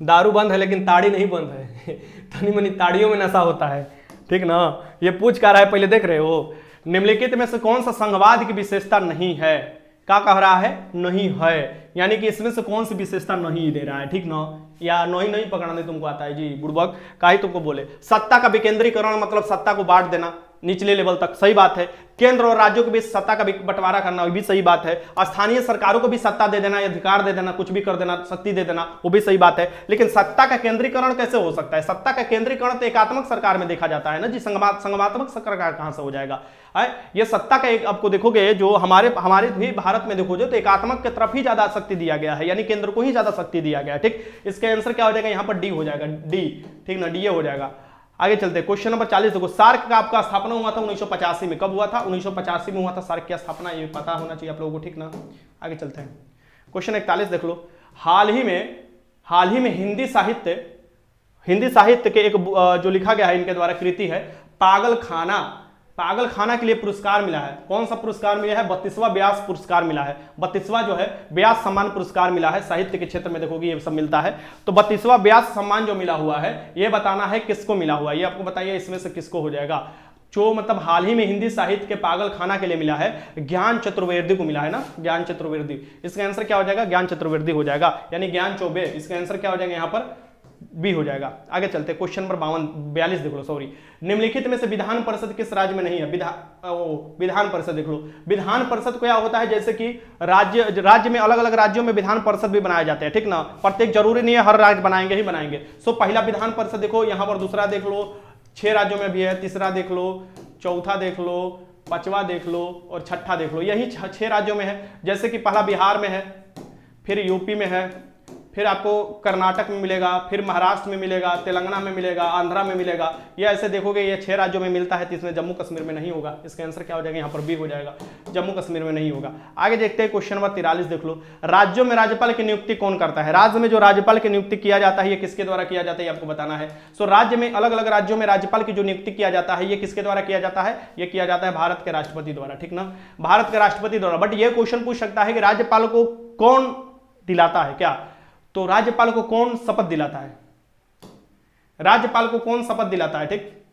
दारू बंद है लेकिन ताड़ी नहीं बंद है तनी मनी ताड़ियों में नशा होता है, ठीक ना। ये पूछ क्या रहा है पहले देख रहे हो, निम्नलिखित में से कौन सा संघवाद की विशेषता नहीं है? क्या कह रहा है, नहीं है, यानी कि इसमें से कौन सी विशेषता नहीं दे रहा है, ठीक ना। या नहीं पकड़ने तुमको आता है जी, बुड़बक का ही तुमको बोले। सत्ता का विकेंद्रीकरण मतलब सत्ता को बांट देना निचले लेवल तक, सही बात है। केंद्र और राज्यों के बीच सत्ता का बंटवारा करना, वो भी सही बात है। स्थानीय सरकारों को भी सत्ता दे देना, अधिकार दे देना, कुछ भी कर देना, शक्ति दे देना, वो भी सही बात है। लेकिन सत्ता का केंद्रीकरण कैसे हो सकता है? सत्ता का केंद्रीकरण तो एकात्मक सरकार में देखा जाता है ना जी, संघात्मक सरकार कहां से हो जाएगा? ये सत्ता का एक, आपको देखोगे जो हमारे भी भारत में देखोगे तो एकात्मक की तरफ ही ज्यादा शक्ति दिया गया है, यानी केंद्र को ही ज्यादा शक्ति दिया गया है। ठीक, इसका आंसर क्या हो जाएगा यहाँ पर? डी हो जाएगा, डी। ठीक ना, डी हो जाएगा। आगे चलते हैं, क्वेश्चन नंबर 40 देखो। सार्क का आपका स्थापना हुआ था 1985 में। कब हुआ था? 1985 में हुआ था सार्क की स्थापना, ये पता होना चाहिए आप लोगों को। ठीक ना, आगे चलते हैं, क्वेश्चन 41 देख लो। हाल ही में हिंदी साहित्य के एक जो लिखा गया है इनके द्वारा कृति है पागल खाना के लिए पुरस्कार मिला है। कौन सा पुरस्कार मिला है? 32वां व्यास पुरस्कार मिला है। 32वां जो है व्यास सम्मान पुरस्कार मिला है। साहित्य के क्षेत्र में देखोगे ये सब मिलता है। तो 32वां व्यास सम्मान जो मिला हुआ है, ये बताना है किसको मिला हुआ है, ये आपको बताइए इसमें से किसको हो जाएगा। जो मतलब हाल ही में हिंदी साहित्य के पागल खाना के लिए मिला है, ज्ञान चतुर्वेदी को मिला है ना, ज्ञान चतुर्वेदी। इसका आंसर क्या हो जाएगा? ज्ञान चतुर्वेदी हो जाएगा, यानी ज्ञान चौबे। इसका आंसर क्या हो जाएगा यहाँ पर? बी हो जाएगा। आगे चलते, क्वेश्चन नंबर 42 देख लो, सॉरी। निम्नलिखित में से विधान परिषद किस राज्य में नहीं है? विधान परिषद देख लो। विधान परिषद क्या होता है? जैसे कि राज्य में अलग अलग राज्यों में विधान परिषद भी बनाए जाते हैं। ठीक ना, प्रत्येक जरूरी नहीं है हर राज्य बनाएंगे ही बनाएंगे। सो पहला विधान परिषद देखो यहाँ पर, दूसरा देख लो 6 राज्यों में भी है, तीसरा देख लो, चौथा देख लो, पांचवा देख लो और छठा देख लो, यही 6 राज्यों में है। जैसे कि पहला बिहार में है, फिर यूपी में है, फिर आपको कर्नाटक में मिलेगा, फिर महाराष्ट्र में मिलेगा, तेलंगाना में मिलेगा, आंध्रा में मिलेगा। ये ऐसे देखोगे ये 6 राज्यों में मिलता है, तो इसमें जम्मू कश्मीर में नहीं होगा। इसका आंसर क्या हो जाएगा? यहाँ पर बी हो जाएगा, जम्मू कश्मीर में नहीं होगा। आगे देखते हैं, क्वेश्चन नंबर 43 देख लो। राज्यों में राज्यपाल की नियुक्ति कौन करता है? राज्य में जो राज्यपाल की नियुक्ति किया जाता है, ये किसके द्वारा किया जाता है, ये आपको बताना है। सो राज्य में अलग अलग राज्यों में राज्यपाल की जो नियुक्ति किया जाता है, ये किसके द्वारा किया जाता है? ये किया जाता है भारत के राष्ट्रपति द्वारा। ठीक ना, भारत के राष्ट्रपति द्वारा। बट ये क्वेश्चन पूछ सकता है कि राज्यपाल को कौन दिलाता है क्या? तो राज्यपाल को कौन शपथ दिलाता है? राज्यपाल को कौन शपथ दिलाता है? ठीक,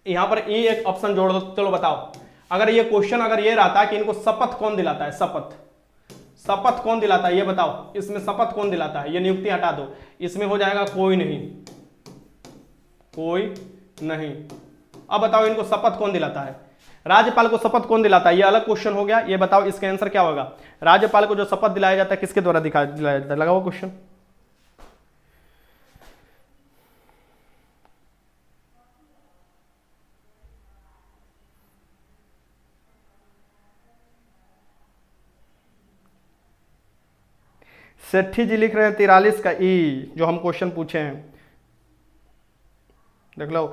यहां पर ये एक ऑप्शन जोड़ दो, चलो बताओ। अगर ये क्वेश्चन अगर ये रहता कि इनको शपथ कौन दिलाता है, शपथ कौन दिलाता है, ये बताओ। इसमें शपथ कौन दिलाता है? ये नियुक्ति हटा दो, इसमें हो जाएगा कोई नहीं। अब बताओ इनको शपथ कौन दिलाता है? राज्यपाल को शपथ कौन दिलाता है? ये अलग क्वेश्चन हो गया। ये बताओ इसका आंसर क्या होगा? राज्यपाल को जो शपथ दिलाया जाता है किसके द्वारा दिलाया जाता है? लगाओ क्वेश्चन। सेठी जी लिख रहे हैं 43 का ई, जो हम क्वेश्चन पूछे हैं, देख लो।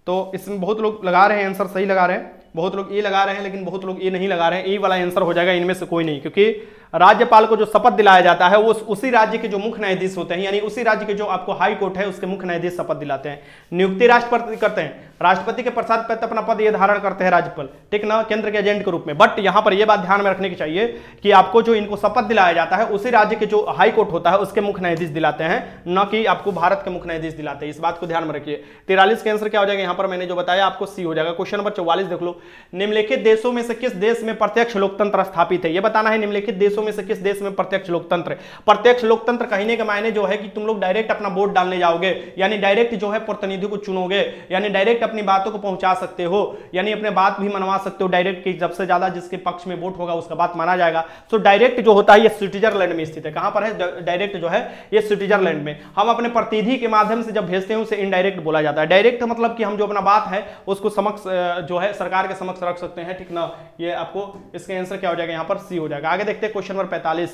तो इसमें बहुत लोग लगा रहे हैं आंसर, सही लगा रहे हैं, बहुत लोग ई लगा रहे हैं, लेकिन बहुत लोग ई नहीं लगा रहे हैं। ई वाला आंसर हो जाएगा इनमें से कोई नहीं, क्योंकि राज्यपाल को जो शपथ दिलाया जाता है वो उसी राज्य के जो मुख्य न्यायाधीश होते हैं, यानी उसी राज्य के जो आपको हाई कोर्ट है उसके मुख्य न्यायाधीश शपथ दिलाते हैं। नियुक्ति राष्ट्रपति करते हैं, राष्ट्रपति के पश्चात अपना पद ये धारण करते हैं राज्यपाल। ठीक ना, केंद्र के एजेंट के रूप में। बट यहां पर यह बात ध्यान में रखने की चाहिए कि आपको जो इनको शपथ दिलाया जाता है उसी राज्य के जो हाई कोर्ट होता है उसके मुख्य न्यायाधीश दिलाते हैं, न कि आपको भारत के मुख्य न्यायाधीश दिलाते हैं। इस बात को ध्यान में रखिए। 43 का आंसर क्या हो जाएगा? यहां पर मैंने जो बताया आपको सी हो जाएगा। क्वेश्चन नंबर 44 देख लो। निम्नलिखित देशों में से किस देश में प्रत्यक्ष लोकतंत्र स्थापित है? यह बताना है निम्नलिखित देशों में से किस देश में प्रत्यक्ष लोकतंत्र। प्रत्यक्ष लोकतंत्र कहने के मायने जो है कि तुम लोग डायरेक्ट अपना वोट डालने जाओगे, यानी डायरेक्ट जो है प्रतिनिधि को चुनोगे, यानी डायरेक्ट अपनी बातों को पहुंचा सकते हो, यानी अपने बात भी मनवा सकते हो डायरेक्ट की सबसे ज्यादा जिसके पक्ष में वोट होगा उसका बात माना जाएगा। तो डायरेक्ट जो होता है ये स्विट्जरलैंड में स्थित है। कहां पर है डायरेक्ट जो है? ये स्विट्जरलैंड में। हम अपने प्रतिनिधि के माध्यम से जब भेजते हैं उसे इनडायरेक्ट बोला जाता है। डायरेक्ट मतलब कि हम जो अपना बात है उसको समक्ष जो है सरकार के समक्ष रख सकते हैं। ठीक ना, ये आपको इसका आंसर क्या हो जाएगा? यहां पर सी हो जाएगा। आगे देखते हैं क्वेश्चन नंबर 45।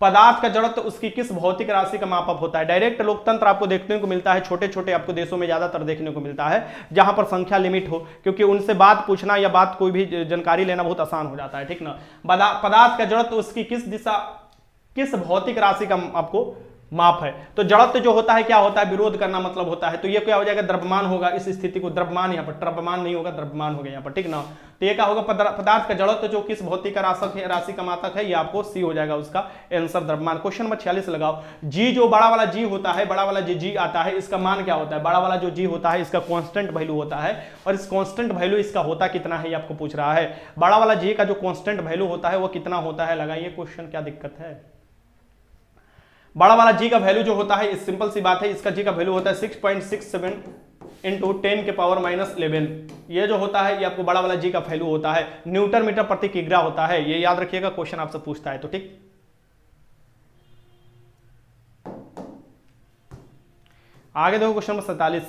पदार्थ का जड़त्व उसकी किस भौतिक राशि का मापक होता है? डायरेक्ट लोकतंत्र आपको देखने को मिलता है छोटे छोटे आपको देशों में ज्यादातर देखने को मिलता है, जहां पर संख्या लिमिट हो, क्योंकि उनसे बात पूछना या बात कोई भी जानकारी लेना बहुत आसान हो जाता है। ठीक ना, पदार्थ का जड़त्व उसकी किस भौतिक राशि का आपको माप है? तो जड़त्व जो होता है क्या होता है? विरोध करना मतलब होता है। तो ये क्या हो जाएगा? द्रव्यमान होगा। इस स्थिति को द्रव्यमान, यहाँ पर द्रव्यमान नहीं होगा, द्रव्यमान हो गया यहाँ पर। ठीक ना, तो ये क्या होगा? पदार्थ का जड़त्व जो किस भौतिक राशि का मात्रक है, ये आपको सी हो जाएगा उसका आंसर, द्रव्यमान। क्वेश्चन नंबर 46 लगाओ। जी जो बड़ा वाला जी होता है, बड़ा वाला जी आता है, इसका मान क्या होता है? बड़ा वाला जो जी होता है इसका कांस्टेंट वैल्यू होता है, और इस कांस्टेंट वैल्यू इसका होता कितना है ये आपको पूछ रहा है। बड़ा वाला जी का जो कांस्टेंट वैल्यू होता है वो कितना होता है? लगाइए क्वेश्चन, क्या दिक्कत है? बड़ा वाला जी का वैल्यू जो होता है, सिंपल सी बात है, इसका जी का वैल्यू होता है 6.67 इंटू 10 के पावर -11। ये जो होता है ये आपको बड़ा वाला जी का वैल्यू होता है, न्यूटन मीटर प्रति किग्रा होता है, ये याद रखिएगा, क्वेश्चन आपसे पूछता है तो ठीक। आगे देखो क्वेश्चन नंबर 47,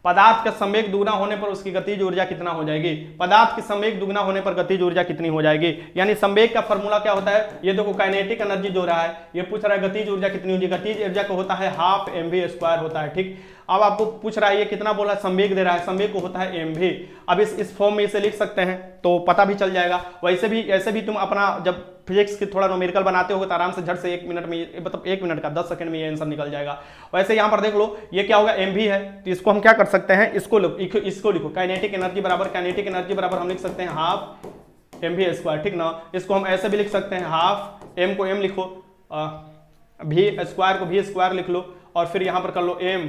पदार्थ का संवेग दुगना होने पर उसकी गतिज ऊर्जा कितना हो जाएगी। पदार्थ की संवेग दुगना होने पर गतिज ऊर्जा कितनी हो जाएगी, यानी संवेग का फॉर्मूला क्या होता है, ये देखो काइनेटिक एनर्जी जो रहा है, ये पूछ रहा है गतिज ऊर्जा कितनी होगी, गतिज ऊर्जा को होता है हाफ mv² होता है, ठीक। अब आपको पूछ रहा है ये कितना बोला, संवेग दे रहा है, संवेग को होता है mv। अब इस फॉर्म में इसे लिख सकते हैं तो पता भी चल जाएगा। वैसे भी ऐसे भी तुम अपना जब फिजिक्स की थोड़ा न्यूमेरिकल बनाते हो तो आराम से झट से 1 मिनट में, मतलब 1 मिनट का 10 सेकंड में ये आंसर निकल जाएगा। वैसे यहाँ पर देख लो ये क्या होगा, mv है, तो इसको हम क्या कर सकते हैं, इसको लिखो काइनेटिक एनर्जी बराबर हम लिख सकते हैं हाफ mv², ठीक ना। इसको हम ऐसे भी लिख सकते हैं, हाफ m को m लिखो, v² को v² लिख लो, और फिर यहाँ पर कर लो m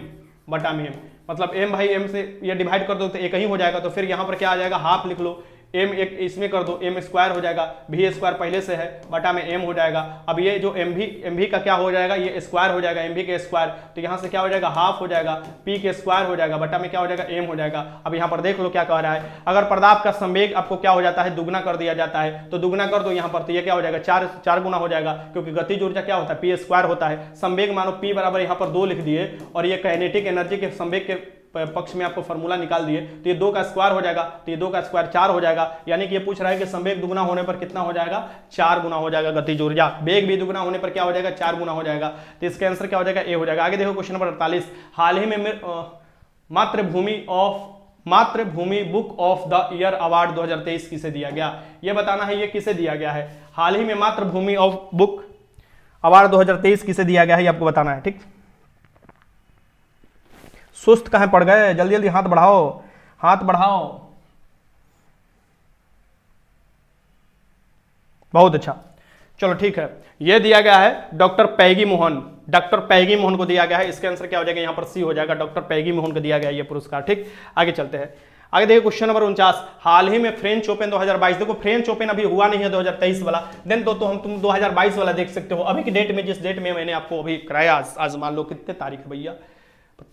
बटा में m, मतलब m भाई m से ये डिवाइड कर दो तो एक ही हो जाएगा, तो फिर यहाँ पर क्या आ जाएगा, हाफ लिख लो, m एक इसमें कर दो, m² हो जाएगा, v² पहले से है, बटा में m हो जाएगा। अब ये जो mv का क्या हो जाएगा, ये स्क्वायर हो जाएगा, mv के स्क्वायर, तो यहाँ से क्या हो जाएगा, हाफ हो जाएगा, p के स्क्वायर हो जाएगा, बटा में क्या हो जाएगा, m हो जाएगा। अब यहाँ पर देख लो क्या कह रहा है, अगर पदार्थ का संवेग आपको क्या हो जाता है, दुगना कर दिया जाता है, तो दुगना कर दो यहाँ पर, तो ये क्या हो जाएगा, 4 गुना हो जाएगा, क्योंकि गतिज ऊर्जा क्या होता है, p² होता है। संवेग मानो p बराबर यहाँ पर 2 लिख दिए, और ये काइनेटिक एनर्जी के संवेग के पक्ष में आपको फॉर्मूला निकाल दिए, तो ये 2 का स्क्वायर हो जाएगा, तो ये 2 का स्क्वायर 4 हो जाएगा, यानी कि ये पूछ रहा है कि संवेग दुगना होने पर कितना हो जाएगा, 4 गुना हो जाएगा गतिज ऊर्जा। वेग भी दुगना होने पर क्या हो जाएगा, 4 गुना हो जाएगा, तो इसका आंसर क्या हो जाएगा, ए हो जाएगा। आगे देखो क्वेश्चन नंबर 48, हाल ही में मातृभूमि book of the year award 2023 किसे दिया गया, ये बताना है ये किसे दिया गया है। हाल ही में मातृभूमि ऑफ बुक अवार्ड 2023 किसे दिया गया है, ये आपको बताना है, ठीक। सुस्त कहां पड़ गए, जल्दी जल्दी हाथ बढ़ाओ। बहुत अच्छा, चलो ठीक है, यह दिया गया है डॉक्टर पैगी मोहन को दिया गया है। इसका आंसर क्या हो जाएगा, यहां पर सी हो जाएगा, डॉक्टर पैगी मोहन को दिया गया ये पुरस्कार, ठीक। आगे चलते हैं, आगे देखिए क्वेश्चन नंबर 49, हाल ही में फ्रेंच ओपन 2022, देखो फ्रेंच ओपन अभी हुआ नहीं है 2023 वाला, देन तो तुम 2022 वाला देख सकते हो। अभी की डेट में, जिस डेट में मैंने आपको अभी कराया, आज मान लो कितने तारीख है भैया,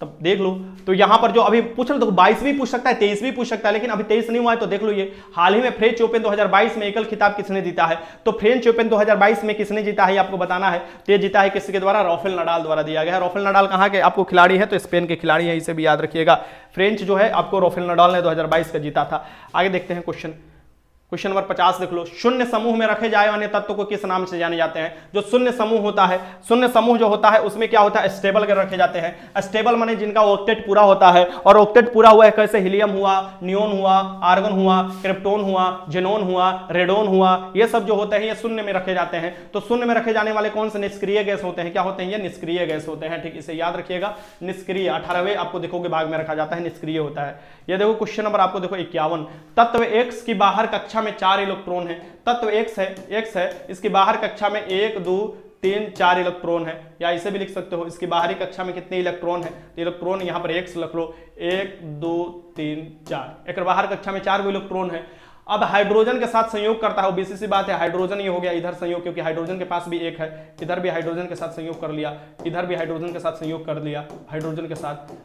तब देख लो, तो यहां पर जो अभी पूछ लो, देखो 22 भी पूछ सकता है, 23 भी पूछ सकता है, लेकिन अभी 23 नहीं हुआ है, तो देख लो ये हाल ही में फ्रेंच ओपन 2022 में एकल खिताब किसने जीता है, तो फ्रेंच ओपन 2022 में किसने जीता है आपको बताना है। तो ये जीता है किसके द्वारा, राफेल नडाल द्वारा दिया गया है। राफेल नडाल कहां के आपको खिलाड़ी है, तो स्पेन के खिलाड़ी है, इसे भी याद रखिएगा। फ्रेंच जो है आपको राफेल नडाल ने 2022 का जीता था। आगे देखते हैं क्वेश्चन नंबर 50 देख लो, शून्य समूह में रखे जाए वाले तत्व को किस नाम से जाने जाते हैं। जो शून्य समूह होता है, शून्य समूह जो होता है उसमें क्या होता है, स्टेबल के रखे जाते हैं। स्टेबल माने जिनका ऑक्टेट पूरा होता है, और ऑक्टेट पूरा हुआ है कैसे, हीलियम हुआ, नियोन हुआ, आर्गन हुआ, क्रिप्टोन हुआ, जेनोन हुआ, रेडोन हुआ, ये सब जो होते हैं ये शून्य में रखे जाते हैं। तो शून्य में रखे जाने वाले कौन से निष्क्रिय गैस होते हैं, क्या होते हैं, ये निष्क्रिय गैस होते हैं, ठीक। इसे याद रखिएगा, निष्क्रिय 18वें आपको देखोगे भाग में रखा जाता है, निष्क्रिय होता है। ये देखो क्वेश्चन नंबर आपको देखो 51, तत्व X की बाहर कक्षा में 4 इलेक्ट्रॉन है। तत्व X है, इसकी बाहर कक्षा में 1 2 3 4 इलेक्ट्रॉन है, या इसे भी लिख सकते हो इसकी बाहरी कक्षा में कितने इलेक्ट्रॉन है, तो इलेक्ट्रॉन यहाँ पर X रख लो, 1 2 3 4, एक बाहर कक्षा में 4 इलेक्ट्रॉन है। अब हाइड्रोजन के साथ संयोग करता है, बीसी सी बात है, हाइड्रोजन ये हो गया इधर संयोग, क्योंकि हाइड्रोजन के पास भी 1 है, इधर भी हाइड्रोजन के साथ संयोग कर लिया, इधर भी हाइड्रोजन के साथ संयोग कर लिया, हाइड्रोजन के साथ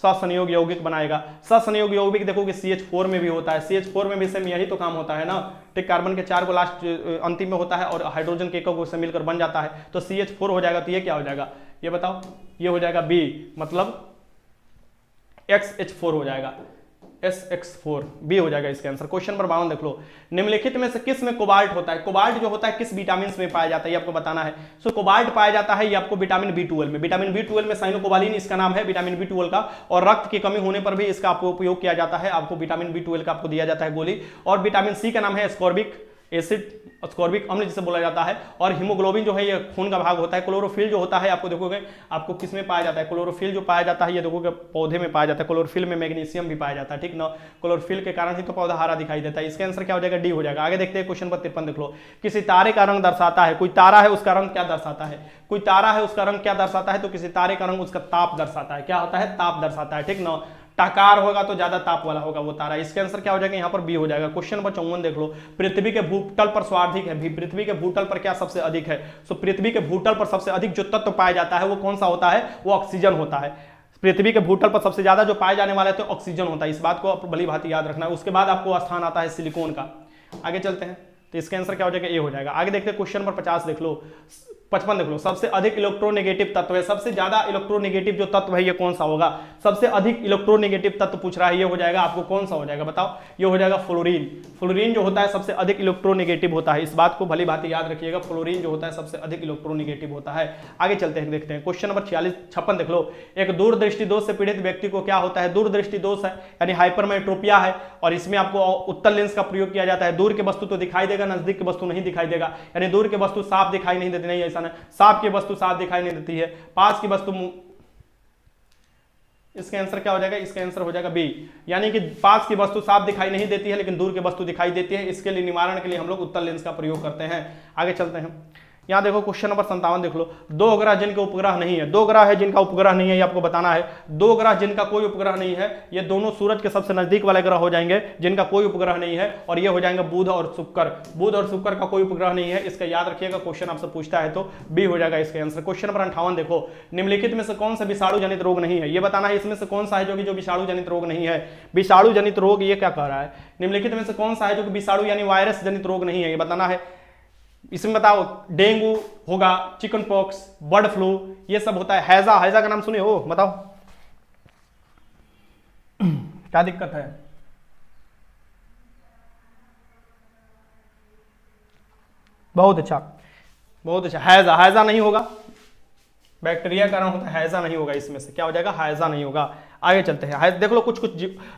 ससंयोग यौगिक बनाएगा। ससंयोग यौगिक देखोगे CH4 में भी होता है, CH4 में भी सेम यही तो काम होता है ना, ठीक। कार्बन के 4 को लास्ट अंतिम में होता है, और हाइड्रोजन के 1 को से मिलकर बन जाता है, तो CH4 हो जाएगा। तो ये क्या हो जाएगा, ये बताओ, ये हो जाएगा B, मतलब XH4 हो जाएगा, SX4 बी हो जाएगा इसका आंसर। क्वेश्चन नंबर 52 देख लो, निम्नलिखित में से किस में कोबाल्ट होता है। कोबाल्ट जो होता है किस विटामिन में पाया जाता है, ये आपको बताना है। सो कोबाल्ट पाया जाता है ये आपको विटामिन B12 में, विटामिन B12 में साइनोकोबालिन इसका नाम है, विटामिन B12 का, और रक्त की कमी होने पर भी इसका आपको उपयोग किया जाता है, आपको विटामिन B12 का आपको दिया जाता है गोली। और विटामिन सी का नाम है एस्कॉर्बिक एसिड, अस्कॉर्बिक अम्ल जिसे बोला जाता है। और हीमोग्लोबिन जो है ये खून का भाग होता है। क्लोरोफिल जो होता है आपको देखोगे आपको किस में पाया जाता है, क्लोरोफिल जो पाया जाता है ये देखोगे पौधे में पाया जाता है, क्लोरोफिल में मैग्नीशियम भी पाया जाता है, ठीक ना। क्लोरोफिल के कारण ही तो पौधा हरा दिखाई देता है। इसका आंसर क्या हो जाएगा, डी हो जाएगा। आगे देखते हैं क्वेश्चन नंबर 53 देख लो, किसी तारे का रंग दर्शाता है, कोई तारा है उसका रंग क्या दर्शाता है, कोई तारा है उसका रंग क्या दर्शाता है, तो किसी तारे का रंग उसका ताप दर्शाता है, क्या होता है, ताप दर्शाता है, ठीक ना। टाकार होगा तो ज्यादा ताप वाला होगा वो तारा। इसके आंसर क्या हो जाएगा, यहाँ पर बी हो जाएगा। क्वेश्चन नंबर 54 देख लो, पृथ्वी के भूतल पर सर्वाधिक है, पृथ्वी के भूतल पर क्या सबसे अधिक है। सो पृथ्वी के भूतल पर सबसे अधिक जो तत्व पाया जाता है वो कौन सा होता है, वो ऑक्सीजन होता है। पृथ्वी के भूतल पर सबसे ज्यादा जो पाए जाने वाले तो ऑक्सीजन होता है, इस बात को आप भली भांति याद रखना है। उसके बाद आपको स्थान आता है सिलिकॉन का। आगे चलते हैं, तो इसका आंसर क्या हो जाएगा, ए हो जाएगा। आगे देखते हैं क्वेश्चन नंबर 50 देख लो, 55 देख लो। सबसे अधिक इलेक्ट्रोनेगेटिव तत्व है, सबसे ज्यादा इलेक्ट्रोनेगेटिव जो तत्व है ये कौन सा होगा, सबसे अधिक इलेक्ट्रोनेगेटिव तत्व पूछ रहा है, ये हो जाएगा आपको कौन सा हो जाएगा बताओ, ये हो जाएगा फ्लोरीन। फ्लोरीन जो होता है सबसे अधिक इलेक्ट्रोनेगेटिव होता है, इस बात को भली भांति याद रखिएगा, फ्लोरीन जो होता है सबसे अधिक इलेक्ट्रोनेगेटिव होता है। आगे चलते हैं, देखते हैं क्वेश्चन नंबर 56 देख लो। एक दूरदृष्टि दोष से पीड़ित व्यक्ति को क्या होता है, दूरदृष्टि दोष है यानी हाइपरमेट्रोपिया है, और इसमें आपको उत्तल लेंस का प्रयोग किया जाता है। दूर की वस्तु तो दिखाई देगा, नजदीक की वस्तु नहीं दिखाई देगा, यानी दूर की वस्तु साफ दिखाई नहीं देती, नहीं ऐसा नहीं, साफ की वस्तु साफ दिखाई नहीं देती है, पास की वस्तु, इसका आंसर क्या हो जाएगा, इसका आंसर हो जाएगा बी, यानी कि पास की वस्तु साफ दिखाई नहीं देती है लेकिन दूर की वस्तु दिखाई देती है। इसके लिए निवारण के लिए हम लोग उत्तल लेंस का प्रयोग करते हैं। आगे चलते हैं, यहां देखो क्वेश्चन नंबर 57 देख लो। दो ग्रह जिनके उपग्रह नहीं है, दो ग्रह है जिनका उपग्रह नहीं है, ये आपको बताना है। दो ग्रह जिनका कोई उपग्रह नहीं है, ये दोनों सूरज के सबसे नजदीक वाले ग्रह हो जाएंगे जिनका कोई उपग्रह नहीं है, और ये हो जाएंगे बुध और शुक्र। बुध और शुक्र का कोई उपग्रह नहीं है, इसका याद रखिएगा, क्वेश्चन आपसे पूछता है तो बी हो जाएगा इसका आंसर। क्वेश्चन नंबर 58 देखो, निम्नलिखित में से कौन सा विषाणु जनित रोग नहीं है, ये बताना है इसमें से कौन सा है जो विषाणु जनित रोग नहीं है। विषाणु जनित रोग ये क्या कह रहा है, निम्नलिखित में से कौन सा है जो विषाणु यानी वायरस जनित रोग नहीं है, ये बताना है। इसमें बताओ, डेंगू होगा, चिकन पॉक्स, बर्ड फ्लू, ये सब होता है। हैजा, हैजा का नाम सुने हो, बताओ क्या दिक्कत है। बहुत अच्छा, बहुत अच्छा। हैजा, हैजा नहीं होगा, बैक्टीरिया कारण होता है, हैजा नहीं होगा, इसमें से क्या हो जाएगा, हैजा नहीं होगा। आगे चलते हैं, देख लो कुछ कुछ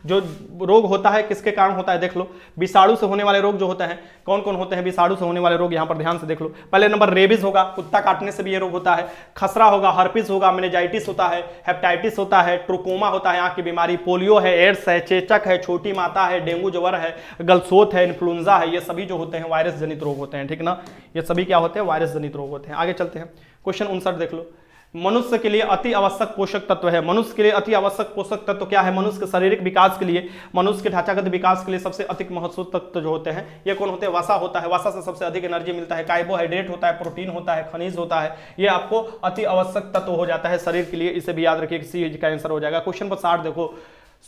जो रोग होता है किसके कारण होता है, देख लो विषाणु से होने वाले रोग जो होते हैं, कौन कौन होते हैं विषाणु से होने वाले रोग, यहां पर ध्यान से देख लो। पहले नंबर रेबीज होगा, कुत्ता काटने से भी ये रोग होता है। खसरा होगा, हर्पिस होगा, मेनिंजाइटिस होता है, हेपेटाइटिस होता है, ट्रोकोमा होता है आंख की बीमारी, पोलियो है, एड्स है, चेचक है, छोटी माता है, डेंगू ज्वर है, गलसोत है, इन्फ्लुएंजा है, ये सभी जो होते हैं वायरस जनित रोग होते हैं, ठीक ना, ये सभी क्या होते हैं, वायरस जनित रोग होते हैं। आगे चलते हैं, क्वेश्चन 59 देख लो। मनुष्य के लिए अति आवश्यक पोषक तत्व है, मनुष्य के लिए अति आवश्यक पोषक तत्व क्या है, मनुष्य के शारीरिक विकास के लिए, मनुष्य के ढांचागत विकास के लिए सबसे अधिक महत्वपूर्ण तत्व जो होते हैं ये कौन होते हैं, वसा होता है, वसा से सबसे अधिक एनर्जी मिलता है, कार्बोहाइड्रेट होता है, प्रोटीन होता है, खनिज होता है, ये आपको अति आवश्यक तत्व हो जाता है शरीर के लिए, इसे भी याद रखिए, सी का आंसर हो जाएगा। क्वेश्चन नंबर 60 देखो,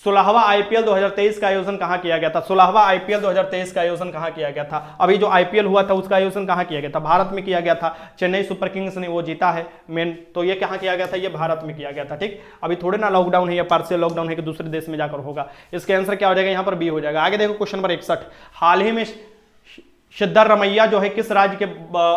16वां आईपीएल 2023 का आयोजन कहां किया गया था, 16वां आईपीएल 2023 का आयोजन कहां किया गया था, अभी जो आईपीएल हुआ था उसका आयोजन कहां किया गया था, भारत में किया गया था, चेन्नई सुपर किंग्स ने वो जीता है मेन, तो ये कहां किया गया था, ये भारत में किया गया था, ठीक। अभी थोड़े ना लॉकडाउन है या पार्शियल लॉकडाउन है कि दूसरे देश में जाकर होगा, इसका आंसर क्या हो जाएगा, यहां पर बी हो जाएगा। आगे देखो क्वेश्चन नंबर 61, हाल ही में सिद्धरामैया जो है किस राज्य के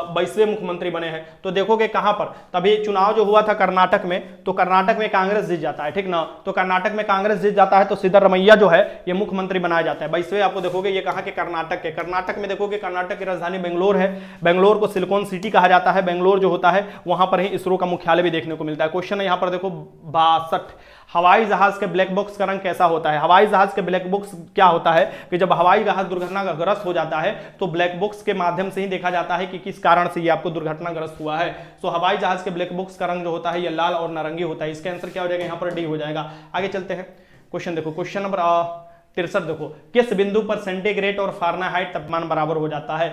22वें मुख्यमंत्री बने हैं, तो देखोगे कहां पर, तभी चुनाव जो हुआ था कर्नाटक में, तो कर्नाटक में कांग्रेस जीत जाता है, ठीक ना, तो कर्नाटक में कांग्रेस जीत जाता है तो सिद्धरामैया जो है ये मुख्यमंत्री बनाया जाता है 22वें। आपको देखोगे ये कहां के, कर्नाटक के, कर्नाटक में देखोगे कर्नाटक की राजधानी बेंगलोर है, बेंगलोर को सिलिकॉन सिटी कहा जाता है, बेंगलोर जो होता है वहां पर ही इसरो का मुख्यालय भी देखने को मिलता है। क्वेश्चन है यहां पर देखो 62, हवाई जहाज के ब्लैक बॉक्स का रंग कैसा होता है, हवाई जहाज के ब्लैक बॉक्स क्या होता है कि जब हवाई जहाज दुर्घटनाग्रस्त हो जाता है तो ब्लैक बॉक्स के माध्यम से ही देखा जाता है कि किस कारण से ये आपको दुर्घटनाग्रस्त हुआ है। सो हवाई जहाज के ब्लैक बॉक्स का रंग जो होता है ये लाल और नारंगी होता है, इसका आंसर क्या हो जाएगा, यहाँ पर डी हो जाएगा। आगे चलते हैं, क्वेश्चन देखो, क्वेश्चन नंबर 63 देखो, किस बिंदु पर सेंटीग्रेड और फारेनहाइट तापमान बराबर हो जाता है,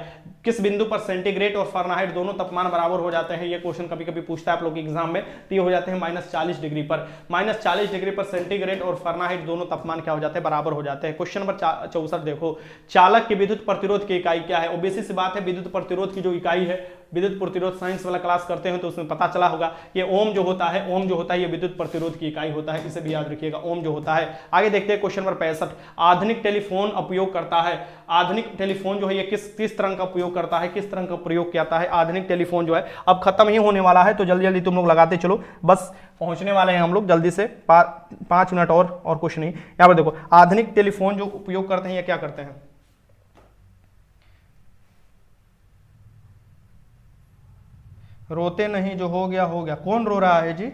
किस बिंदु पर सेंटीग्रेड और फारेनहाइट दोनों तापमान बराबर हो जाते हैं, ये क्वेश्चन कभी कभी पूछता है आप लोग एग्जाम में, तो ये हो जाते हैं -40 डिग्री पर, -40 डिग्री पर सेंटीग्रेड और फारेनहाइट दोनों तापमान क्या हो जाते हैं, बराबर हो जाते हैं। क्वेश्चन नंबर 64 देखो, चालक की विद्युत प्रतिरोध की इकाई क्या है, ओबीसी सी बात है, विद्युत प्रतिरोध की जो इकाई है, विद्युत प्रतिरोध साइंस वाला क्लास करते हैं तो उसमें पता चला होगा, ये ओम जो होता है, ओम जो होता है ये विद्युत प्रतिरोध की इकाई होता है, इसे भी याद रखिएगा, ओम जो होता है। आगे देखते हैं क्वेश्चन नंबर 65, आधुनिक टेलीफोन उपयोग करता है, आधुनिक टेलीफोन जो है ये किस तरह का उपयोग करता है, किस तरह का प्रयोग किया है आधुनिक टेलीफोन जो है, अब खत्म ही होने वाला है तो जल्दी जल्दी तुम लोग लगाते चलो, बस पहुंचने वाले हैं हम लोग जल्दी से, 5 मिनट और कुछ नहीं। यहां पर देखो आधुनिक टेलीफोन जो उपयोग करते हैं ये क्या करते हैं, रोते नहीं, जो हो गया हो गया, कौन रो रहा है जी,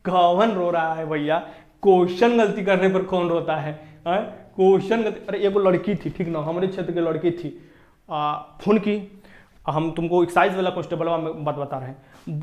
कौन रो रहा है भैया, क्वेश्चन गलती करने पर कौन रोता है, क्वेश्चन गलती, अरे एगो लड़की थी, ठीक ना, हमारे क्षेत्र की लड़की थी, फुनकी हम तुमको एक्साइज वाला कॉन्स्टेबल बात बता रहे हैं,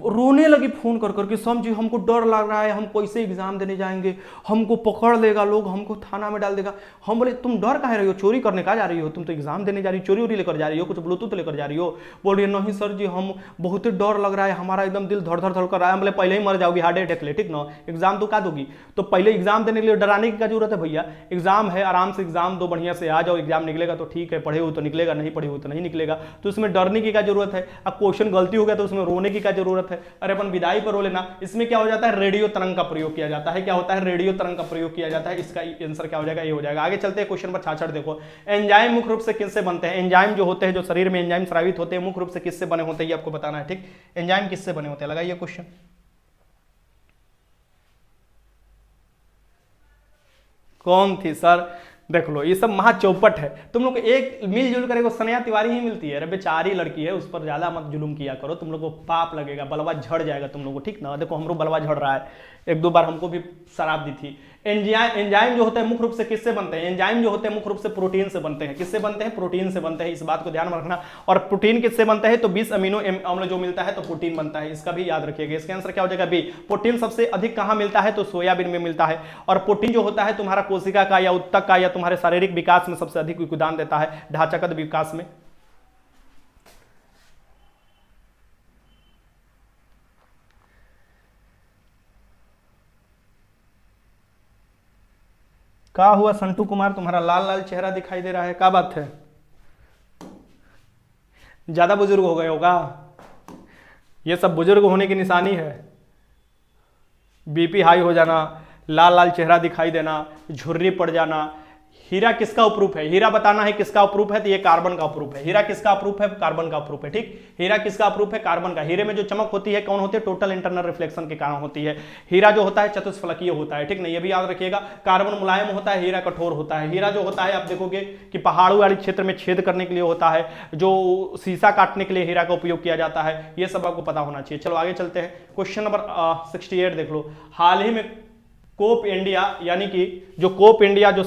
रोने लगी फोन कर करके, समझी हमको डर लग रहा है, हम कैसे एग्जाम देने जाएंगे, हमको पकड़ लेगा लोग, हमको थाना में डाल देगा। हम बोले तुम डर काहे रही हो, चोरी करने का जा रही हो, तुम तो एग्जाम देने जा रही हो, चोरी वोरी लेकर जा रही हो, कुछ ब्लूटूथ लेकर जा रही हो। बोल रही है नहीं सर जी हम बहुत ही डर लग रहा है, हमारा एकदम दिल धड़ धड़ धड़ कर रहा है। हम बोले पहले ही मर जाओगी हार्ट अटैक ले, ठीक ना, एग्जाम तो का दोगी, तो पहले एग्जाम देने के लिए डराने की क्या जरूरत है भैया, एग्जाम है आराम से एग्जाम दो, बढ़िया से आ जाओ, एग्जाम निकलेगा तो ठीक है, पढ़े हो तो निकलेगा, नहीं पढ़े हो तो नहीं निकलेगा, तो इसमें डरने की क्या जरूरत है। अब क्वेश्चन गलती हो गया तो उसमें रोने की क्या जरूरत है, अरे अपन विदाई पर रो लेना। इसमें क्या हो जाता है, रेडियो तरंग का प्रयोग किया जाता है, क्या होता है, रेडियो तरंग का प्रयोग किया जाता है। इसका आंसर क्या हो जाएगा, ये हो जाएगा। आगे चलते हैं क्वेश्चन नंबर 66 देखो, एंजाइम मुख्य रूप से किससे बनते हैं। एंजाइम जो होते हैं, जो शरीर में एंजाइम स्रावित होते हैं, मुख्य रूप से किससे बने होते हैं, ये आपको बताना है, ठीक। एंजाइम किससे बने होते हैं, लगाइए क्वेश्चन। कौन थी सर, देख लो ये सब महा चौपट है, तुम लोग एक मिलजुल कर, सनया तिवारी ही मिलती है, अरे बेचारी लड़की है, उस पर ज्यादा मत जुलुम किया करो, तुम लोग को पाप लगेगा, बलवा झड़ जाएगा तुम लोग को, ठीक ना। देखो हमरो बलवा झड़ रहा है, एक दो बार हमको भी शराब दी थी। एंजाइम जो होते हैं मुख्य रूप से किससे बनते हैं, एंजाइम जो होते हैं मुख्य रूप से प्रोटीन से बनते हैं। किससे बनते हैं, प्रोटीन से बनते हैं, इस बात को ध्यान में रखना। और प्रोटीन किससे बनता है, तो 20 अमीनो अम्ल जो मिलता है तो प्रोटीन बनता है, इसका भी याद रखिएगा। इसका आंसर क्या हो जाएगा, बी। प्रोटीन सबसे अधिक कहां मिलता है, तो सोयाबीन में मिलता है। और प्रोटीन जो होता है तुम्हारा कोशिका का या उत्तक का या तुम्हारे शारीरिक विकास में सबसे अधिक योगदान देता है, ढांचागत विकास में। क्या हुआ संटू कुमार, तुम्हारा लाल लाल चेहरा दिखाई दे रहा है, क्या बात है, ज्यादा बुजुर्ग हो गए होगा, ये सब बुजुर्ग होने की निशानी है। बीपी हाई हो जाना, लाल लाल चेहरा दिखाई देना, झुर्री पड़ जाना। हीरा किसका उपरूप है, हीरा बताना है किसका उपरूप है, तो ये कार्बन का उपरूप है। हीरा किसका अपरूप है, कार्बन का उपरूप है, ठीक। हीरा किसका अपरूप है, कार्बन का। हीरे में जो चमक होती है कौन होती है, टोटल इंटरनल रिफ्लेक्शन के कारण होती है। हीरा जो होता है चतुष्फलकीय होता है, ठीक ना, ये भी याद रखिएगा। कार्बन मुलायम होता है, हीरा कठोर होता है। हीरा जो होता है आप देखोगे कि पहाड़ों वाले क्षेत्र में छेद करने के लिए होता है, जो शीशा काटने के लिए हीरा का उपयोग किया जाता है, ये सब आपको पता होना चाहिए। चलो आगे चलते हैं, क्वेश्चन नंबर 68 देख लो। हाल ही में कोप इंडिया, यानी कि जो कोप इंडिया जो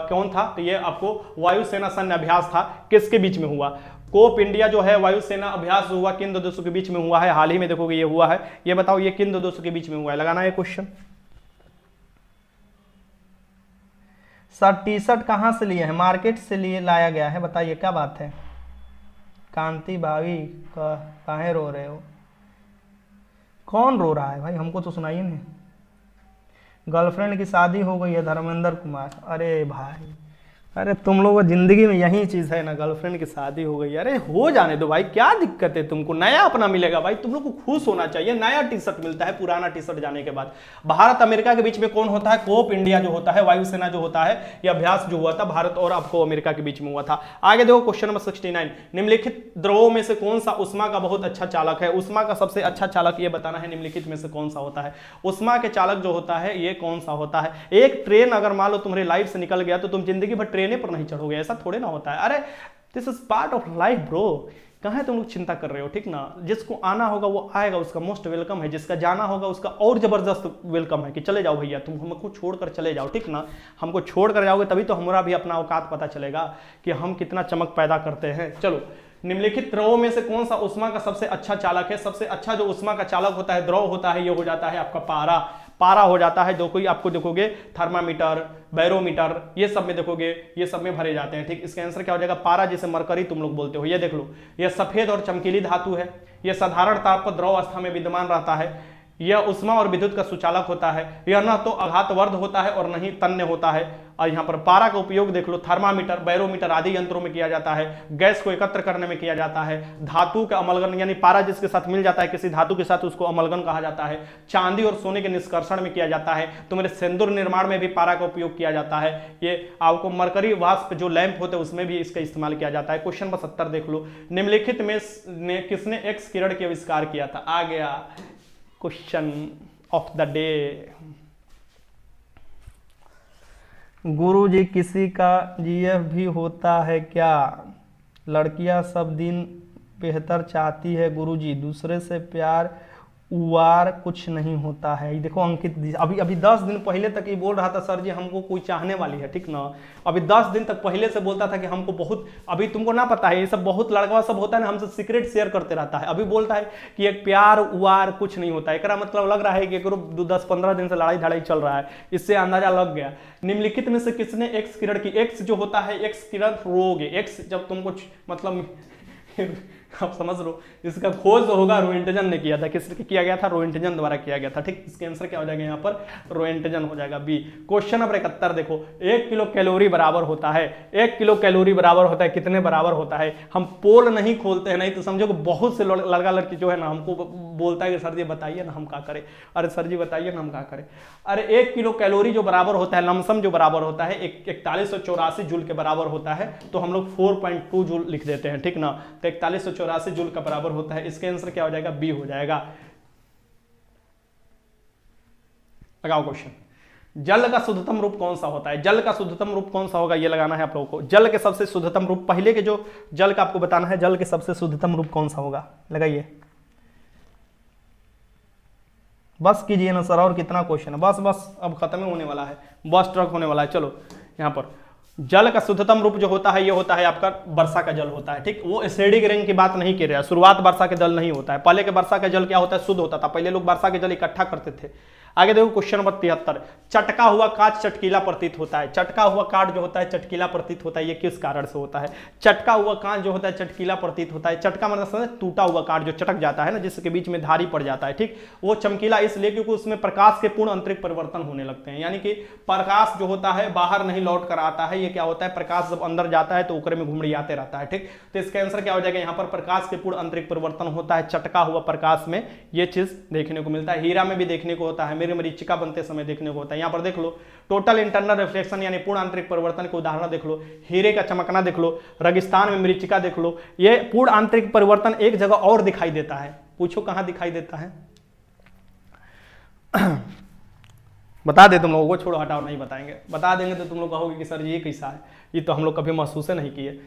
कौन था, तो ये आपको वायुसेना सैन्य अभ्यास था, किसके बीच में हुआ। कोप इंडिया जो है वायुसेना अभ्यास हुआ, किन दो देशों के बीच में हुआ है, हाल ही में देखोगे ये हुआ है। ये बताओ ये किन दो देशों के बीच में हुआ है, लगाना है क्वेश्चन। सर टी शर्ट कहाँ से लिए हैं, मार्केट से लिए लाया गया है, बताइए क्या बात है। कांति भाभी काहे रो रहे हो, कौन रो रहा है भाई, हमको तो सुनाइए नहीं। गर्लफ्रेंड की शादी हो गई है, धर्मेंद्र कुमार, अरे भाई, अरे तुम लोगों जिंदगी में यही चीज है ना, गर्लफ्रेंड की शादी हो गई, अरे हो जाने दो भाई, क्या दिक्कत है तुमको, नया अपना मिलेगा भाई, तुम लोग को खुश होना चाहिए। नया टी शर्ट मिलता है पुराना टी शर्ट जाने के बाद। भारत अमेरिका के बीच में कौन होता है, कोप इंडिया जो होता है, वायुसेना जो होता है, यह अभ्यास जो हुआ था भारत और आपको अमेरिका के बीच में हुआ था। आगे देखो क्वेश्चन नंबर 69, निम्नलिखित द्रवों में से कौन सा उष्मा का बहुत अच्छा चालक है। उष्मा का सबसे अच्छा चालक ये बताना है, निम्नलिखित में से कौन सा होता है। उष्मा के चालक जो होता है ये कौन सा होता है। एक ट्रेन अगर मान लो तुम्हारी लाइफ से निकल गया तो तुम जिंदगी भर ट्रेने पर नहीं चढ़ोगे, ऐसा थोड़े ना होता है। अरे this is part of life bro, कहाँ तुम लोग चिंता कर रहे हो, ठीक ना। जिसको आना होगा वो आएगा, उसका मोस्ट वेलकम है। जिसका जाना होगा उसका और जबरदस्त वेलकम है कि चले जाओ भैया, तुम हमको छोड़कर चले जाओ, ठीक ना। हमको छोड़कर जाओगे तभी तो हमारा भी अपना औकात पता चलेगा कि हम कितना चमक पैदा करते हैं। चलो, निम्नलिखित द्रवों में से कौन सा उष्मा का सबसे अच्छा चालक है। सबसे अच्छा जो उष्मा का चालक होता है, द्रव होता है, ये हो जाता है आपका पारा। पारा हो जाता है, जो कोई आपको देखोगे थर्मामीटर, बैरोमीटर, ये सब में देखोगे, ये सब में भरे जाते हैं, ठीक। इसका आंसर क्या हो जाएगा, पारा, जिसे मरकरी तुम लोग बोलते हो। ये देख लो, यह सफेद और चमकीली धातु है, यह साधारण ताप पर द्रव अवस्था में विद्यमान रहता है, यह उष्मा और विद्युत का सुचालक होता है, यह न तो आघातवर्ध होता है और न ही तन्य होता है। और यहाँ पर पारा का उपयोग देख लो, थर्मामीटर, बैरोमीटर आदि यंत्रों में किया जाता है, गैस को एकत्र करने में किया जाता है, धातु का अमलगन, यानी पारा जिसके साथ मिल जाता है किसी धातु के साथ, उसको अमलगन कहा जाता है, चांदी और सोने के निष्कर्षण में किया जाता है, तुम्हारे सिंदूर निर्माण में भी पारा का उपयोग किया जाता है। ये आपको मरकरी वाष्प जो लैंप होते हैं उसमें भी इसका इस्तेमाल किया जाता है। क्वेश्चन नंबर 70 देख लो, निम्नलिखित में किसने एक्स किरण के आविष्कार किया था। आ गया क्वेश्चन ऑफ द डे। गुरुजी, किसी का जीएफ भी होता है क्या। लड़कियां सब दिन बेहतर चाहती है गुरुजी, दूसरे से प्यार वार कुछ नहीं होता है। ये देखो अंकित अभी अभी 10 दिन पहले तक ये बोल रहा था सर जी हमको कोई चाहने वाली है, ठीक ना। अभी 10 दिन तक पहले से बोलता था कि हमको बहुत, अभी तुमको ना पता है ये सब बहुत लड़का सब होता है ना, हमसे सीक्रेट शेयर करते रहता है। अभी बोलता है कि एक प्यार वार कुछ नहीं होता है। एकरा मतलब लग रहा है कि 10-15 दिन से लड़ाई धड़ाई चल रहा है, इससे अंदाजा लग गया। निम्नलिखित में से किसने एक्स किरण की, एक्स जो होता है एक्स किरण रोग, एक्स जब तुमको मतलब आप समझ लो, इसका खोज जो होगा रोएंटजन ने किया था। किसने किया गया था? रोएंटजन द्वारा किया गया था, ठीक। इसका आंसर क्या हो जाएगा यहाँ पर? रोएंटजन हो जाएगा बी। क्वेश्चन नंबर 71 देखो, 1 किलो कैलोरी बराबर होता है, 1 किलो कैलोरी बराबर होता है कितने बराबर होता है? हम पोल नहीं खोलते हैं, नहीं तो समझो कि बहुत से लड़का लड़की जो है ना हमको बोलता है कि सर जी बताइए ना हम क्या करें, अरे सर जी बताइए ना हम क्या करें। अरे 1 किलो कैलोरी जो बराबर होता है, लमसम जो बराबर होता है 4184 जूल के बराबर होता है, तो हम लोग 4.2 जूल लिख देते हैं, ठीक ना। तो 4184 जूल का बराबर होता है। इसका आंसर क्या हो जाएगा? बी हो जाएगा। लगाओ क्वेश्चन। जल का शुद्धतम रूप कौन सा होता है? जल का शुद्धतम रूप कौन सा होगा ये लगाना है आप लोगों को। जल के सबसे शुद्धतम रूप, पहले के जो जल का आपको बताना है, जल के सबसे शुद्धतम रूप कौन सा होगा? लगाइए, बस कीजिए ना सर, और कितना क्वेश्चन है? बस बस अब खत्म होने वाला है, बस ट्रक होने वाला है। चलो यहां पर जल का शुद्धतम रूप जो होता है ये होता है आपका वर्षा का जल होता है, ठीक। वो एसिडिक रेन की बात नहीं कर रहा है, शुरुआत वर्षा के जल नहीं होता है। पहले के वर्षा का जल क्या होता है? शुद्ध होता था, पहले लोग वर्षा के जल इकट्ठा करते थे। आगे देखो क्वेश्चन नंबर 73, चटका हुआ कांच चटकीला प्रतीत होता है। चटका हुआ कांच जो होता है चटकीला प्रतीत होता है, ये किस कारण से होता है? चटका हुआ कांच जो होता है चटकीला प्रतीत होता है। चटका मतलब टूटा हुआ कांच जो चटक जाता है ना, जिसके बीच में धारी पड़ जाता है, ठीक। वो चमकीला इसलिए क्योंकि उसमें प्रकाश के पूर्ण आंतरिक परिवर्तन होने लगते हैं, यानी कि प्रकाश जो होता है बाहर नहीं लौट कर आता है। ये क्या होता है? प्रकाश जब अंदर जाता है तो ऊपर में घुमड़ियाते रहता है, ठीक। तो इसका आंसर क्या हो जाएगा? यहाँ पर प्रकाश के पूर्ण आंतरिक परिवर्तन होता है चटका हुआ प्रकाश में, ये चीज देखने को मिलता है। हीरा में भी देखने को होता है, मेरे मरीचिका बनते समय देखने को होता है। यहाँ पर देख लो, टोटल इंटरनल रिफ्लेक्शन यानी पूर्ण आंतरिक परिवर्तन के उदाहरण देख लो, हीरे का चमकना देख लो, रेगिस्तान में मरीचिका देख लो। ये पूर्ण आंतरिक परिवर्तन एक जगह और दिखाई देता है, पूछो कहां दिखाई देता है? बता दे तुम लोगों को, छोड़ो हटाओ नहीं बताएंगे, बता देंगे तो तुम लोग कहोगे कि सर ये कैसा है, ये तो हम लोग कभी महसूस नहीं किए।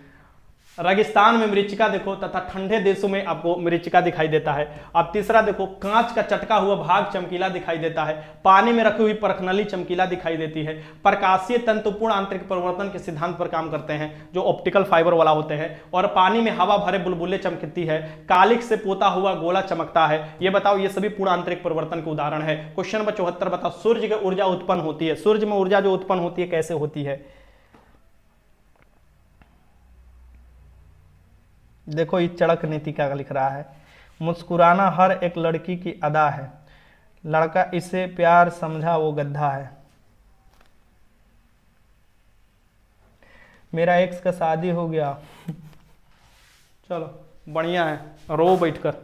रेगिस्तान में मरीचिका देखो तथा ठंडे देशों में आपको मरीचिका दिखाई देता है। अब तीसरा देखो, कांच का चटका हुआ भाग चमकीला दिखाई देता है, पानी में रखी हुई परखनली चमकीला दिखाई देती है। प्रकाशीय तंतु पूर्ण आंतरिक परिवर्तन के सिद्धांत पर काम करते हैं, जो ऑप्टिकल फाइबर वाला होते हैं, और पानी में हवा भरे बुलबुले चमकती है, कालिक से पोता हुआ गोला चमकता है। ये बताओ, ये सभी पूर्ण आंतरिक परिवर्तन के उदाहरण है। क्वेश्चन नंबर 74 बताओ, सूर्य की ऊर्जा उत्पन्न होती है, सूर्य में ऊर्जा जो उत्पन्न होती है कैसे होती है? देखो ये चड़क नीति का लिख रहा है, मुस्कुराना हर एक लड़की की अदा है, लड़का इसे प्यार समझा वो गद्दा है। मेरा एक्स का शादी हो गया। चलो बढ़िया है, रो बैठकर।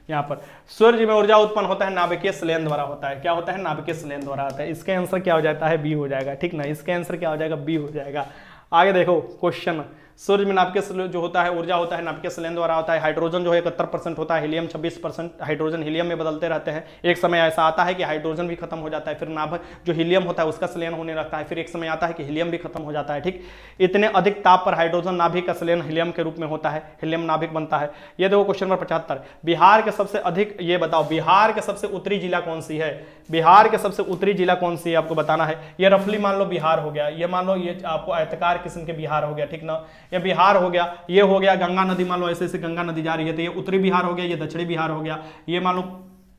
यहाँ पर सूर्य में ऊर्जा उत्पन्न होता है नाभिकीय संलयन द्वारा होता है। क्या होता है? नाभिकीय संलयन द्वारा होता है। इसका आंसर क्या हो जाता है? बी हो जाएगा, ठीक ना। इसका आंसर क्या हो जाएगा? बी हो जाएगा। आगे देखो क्वेश्चन, सूर्य में नाभिकीय जो होता है ऊर्जा होता है नाभिकीय संलयन द्वारा होता है। हाइड्रोजन जो है 71% होता है, हीलियम 26%। हाइड्रोजन हीलियम में बदलते रहते हैं। एक समय ऐसा आता है कि हाइड्रोजन भी खत्म हो जाता है, फिर नाभिक जो हीलियम होता है उसका संलयन होने लगता है, फिर एक समय आता है कि हीलियम भी खत्म हो जाता है, ठीक। इतने अधिक ताप पर हाइड्रोजन नाभिक का संलयन हीलियम के रूप में होता है, हीलियम नाभिक बनता है। ये देखो क्वेश्चन नंबर 75, बिहार के सबसे अधिक, ये बताओ बिहार के सबसे उत्तरी जिला कौन सी है? बिहार के सबसे उत्तरी जिला कौन सी है आपको बताना है। ये रफली मान लो बिहार हो गया, ये मान लो ये आपको आयताकार किस्म के बिहार हो गया, ठीक ना। ये बिहार हो गया, ये हो गया गंगा नदी, मान लो ऐसे ऐसे गंगा नदी जा रही है, तो ये उत्तरी बिहार हो गया, ये दक्षिणी बिहार हो गया, ये मान लो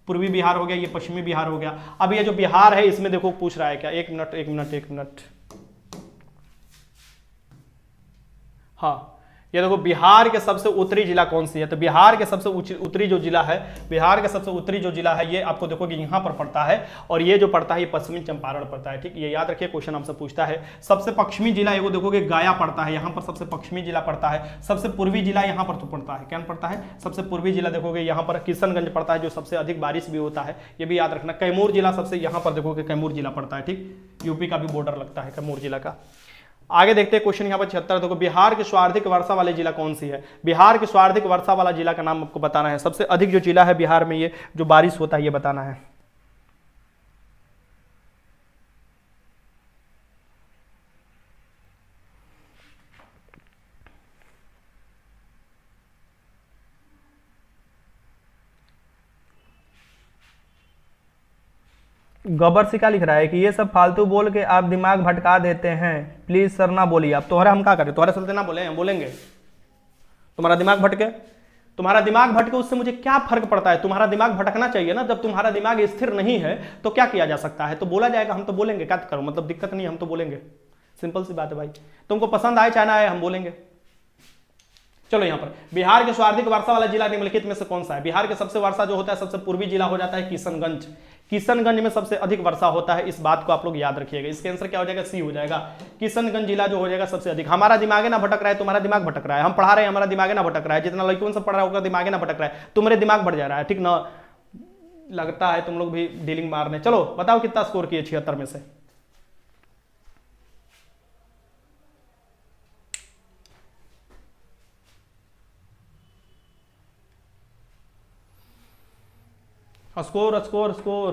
पूर्वी बिहार हो गया, ये पश्चिमी बिहार हो गया। अब ये जो बिहार है इसमें देखो पूछ रहा है क्या, एक मिनट, हाँ ये देखो बिहार के सबसे उत्तरी जिला कौन सी है? तो बिहार के सबसे उत्तरी जो जिला है, बिहार के सबसे उत्तरी जो जिला है ये आपको देखोगे यहाँ पर पड़ता है, और ये जो पड़ता है ये पश्चिमी चंपारण पड़ता है, ठीक। ये याद रखिए, क्वेश्चन हमसे पूछता है। सबसे पश्चिमी जिला वो देखोगे गया पड़ता है, यहाँ पर सबसे पश्चिमी जिला पड़ता है। सबसे पूर्वी जिला यहाँ पर तो पड़ता है, क्या पड़ता है? सबसे पूर्वी जिला देखोगे यहाँ पर किशनगंज पड़ता है, जो सबसे अधिक बारिश भी होता है, ये भी याद रखना। कैमूर जिला सबसे, यहाँ पर देखोगे कैमूर जिला पड़ता है, ठीक। यूपी का भी बॉर्डर लगता है कैमूर जिला का। आगे देखते हैं क्वेश्चन यहाँ पर 76 देखो, बिहार की सर्वाधिक वर्षा वाले जिला कौन सी है? बिहार की सर्वाधिक वर्षा वाला जिला का नाम आपको बताना है। सबसे अधिक जो जिला है बिहार में ये जो बारिश होता है ये बताना है। गब्बर सिका लिख रहा है कि ये सब फालतू बोल के आप दिमाग भटका देते हैं, प्लीज सर ना बोलिए। आप तुम्हारा हम क्या करें, तुम्हारे चलते ना बोले, हम बोलेंगे। तुम्हारा दिमाग भटके, तुम्हारा दिमाग भटके उससे मुझे क्या फर्क पड़ता है। तुम्हारा दिमाग भटकना चाहिए ना, जब तुम्हारा दिमाग स्थिर नहीं है तो क्या किया जा सकता है, तो बोला जाएगा, हम तो बोलेंगे, क्या करो, मतलब दिक्कत नहीं, हम तो बोलेंगे। सिंपल सी बात है भाई, तुमको पसंद आए चाहे ना आए, हम बोलेंगे। चलो यहां पर बिहार के सर्वाधिक वर्षा वाला जिला निम्नलिखित में से कौन सा है। बिहार के सबसे वर्षा जो होता है, सबसे पूर्वी जिला हो जाता है किशनगंज। किशनगंज में सबसे अधिक वर्षा होता है, इस बात को आप लोग याद रखिएगा। इसका आंसर क्या हो जाएगा, सी हो जाएगा। किशनगंज जिला जो हो जाएगा सबसे अधिक। हमारा दिमाग ना भटक रहा है, तुम्हारा दिमाग भटक रहा है। हम पढ़ा रहे हैं, हमारा दिमाग ना भटक रहा है। जितना लड़कियों से पढ़ रहा है उसका दिमाग ना भटक रहा है, तुम्हारे दिमाग बढ़ जा रहा है, ठीक ना। लगता है तुम लोग भी डीलिंग मारने। चलो बताओ कितना स्कोर किए 76 में से। Score score score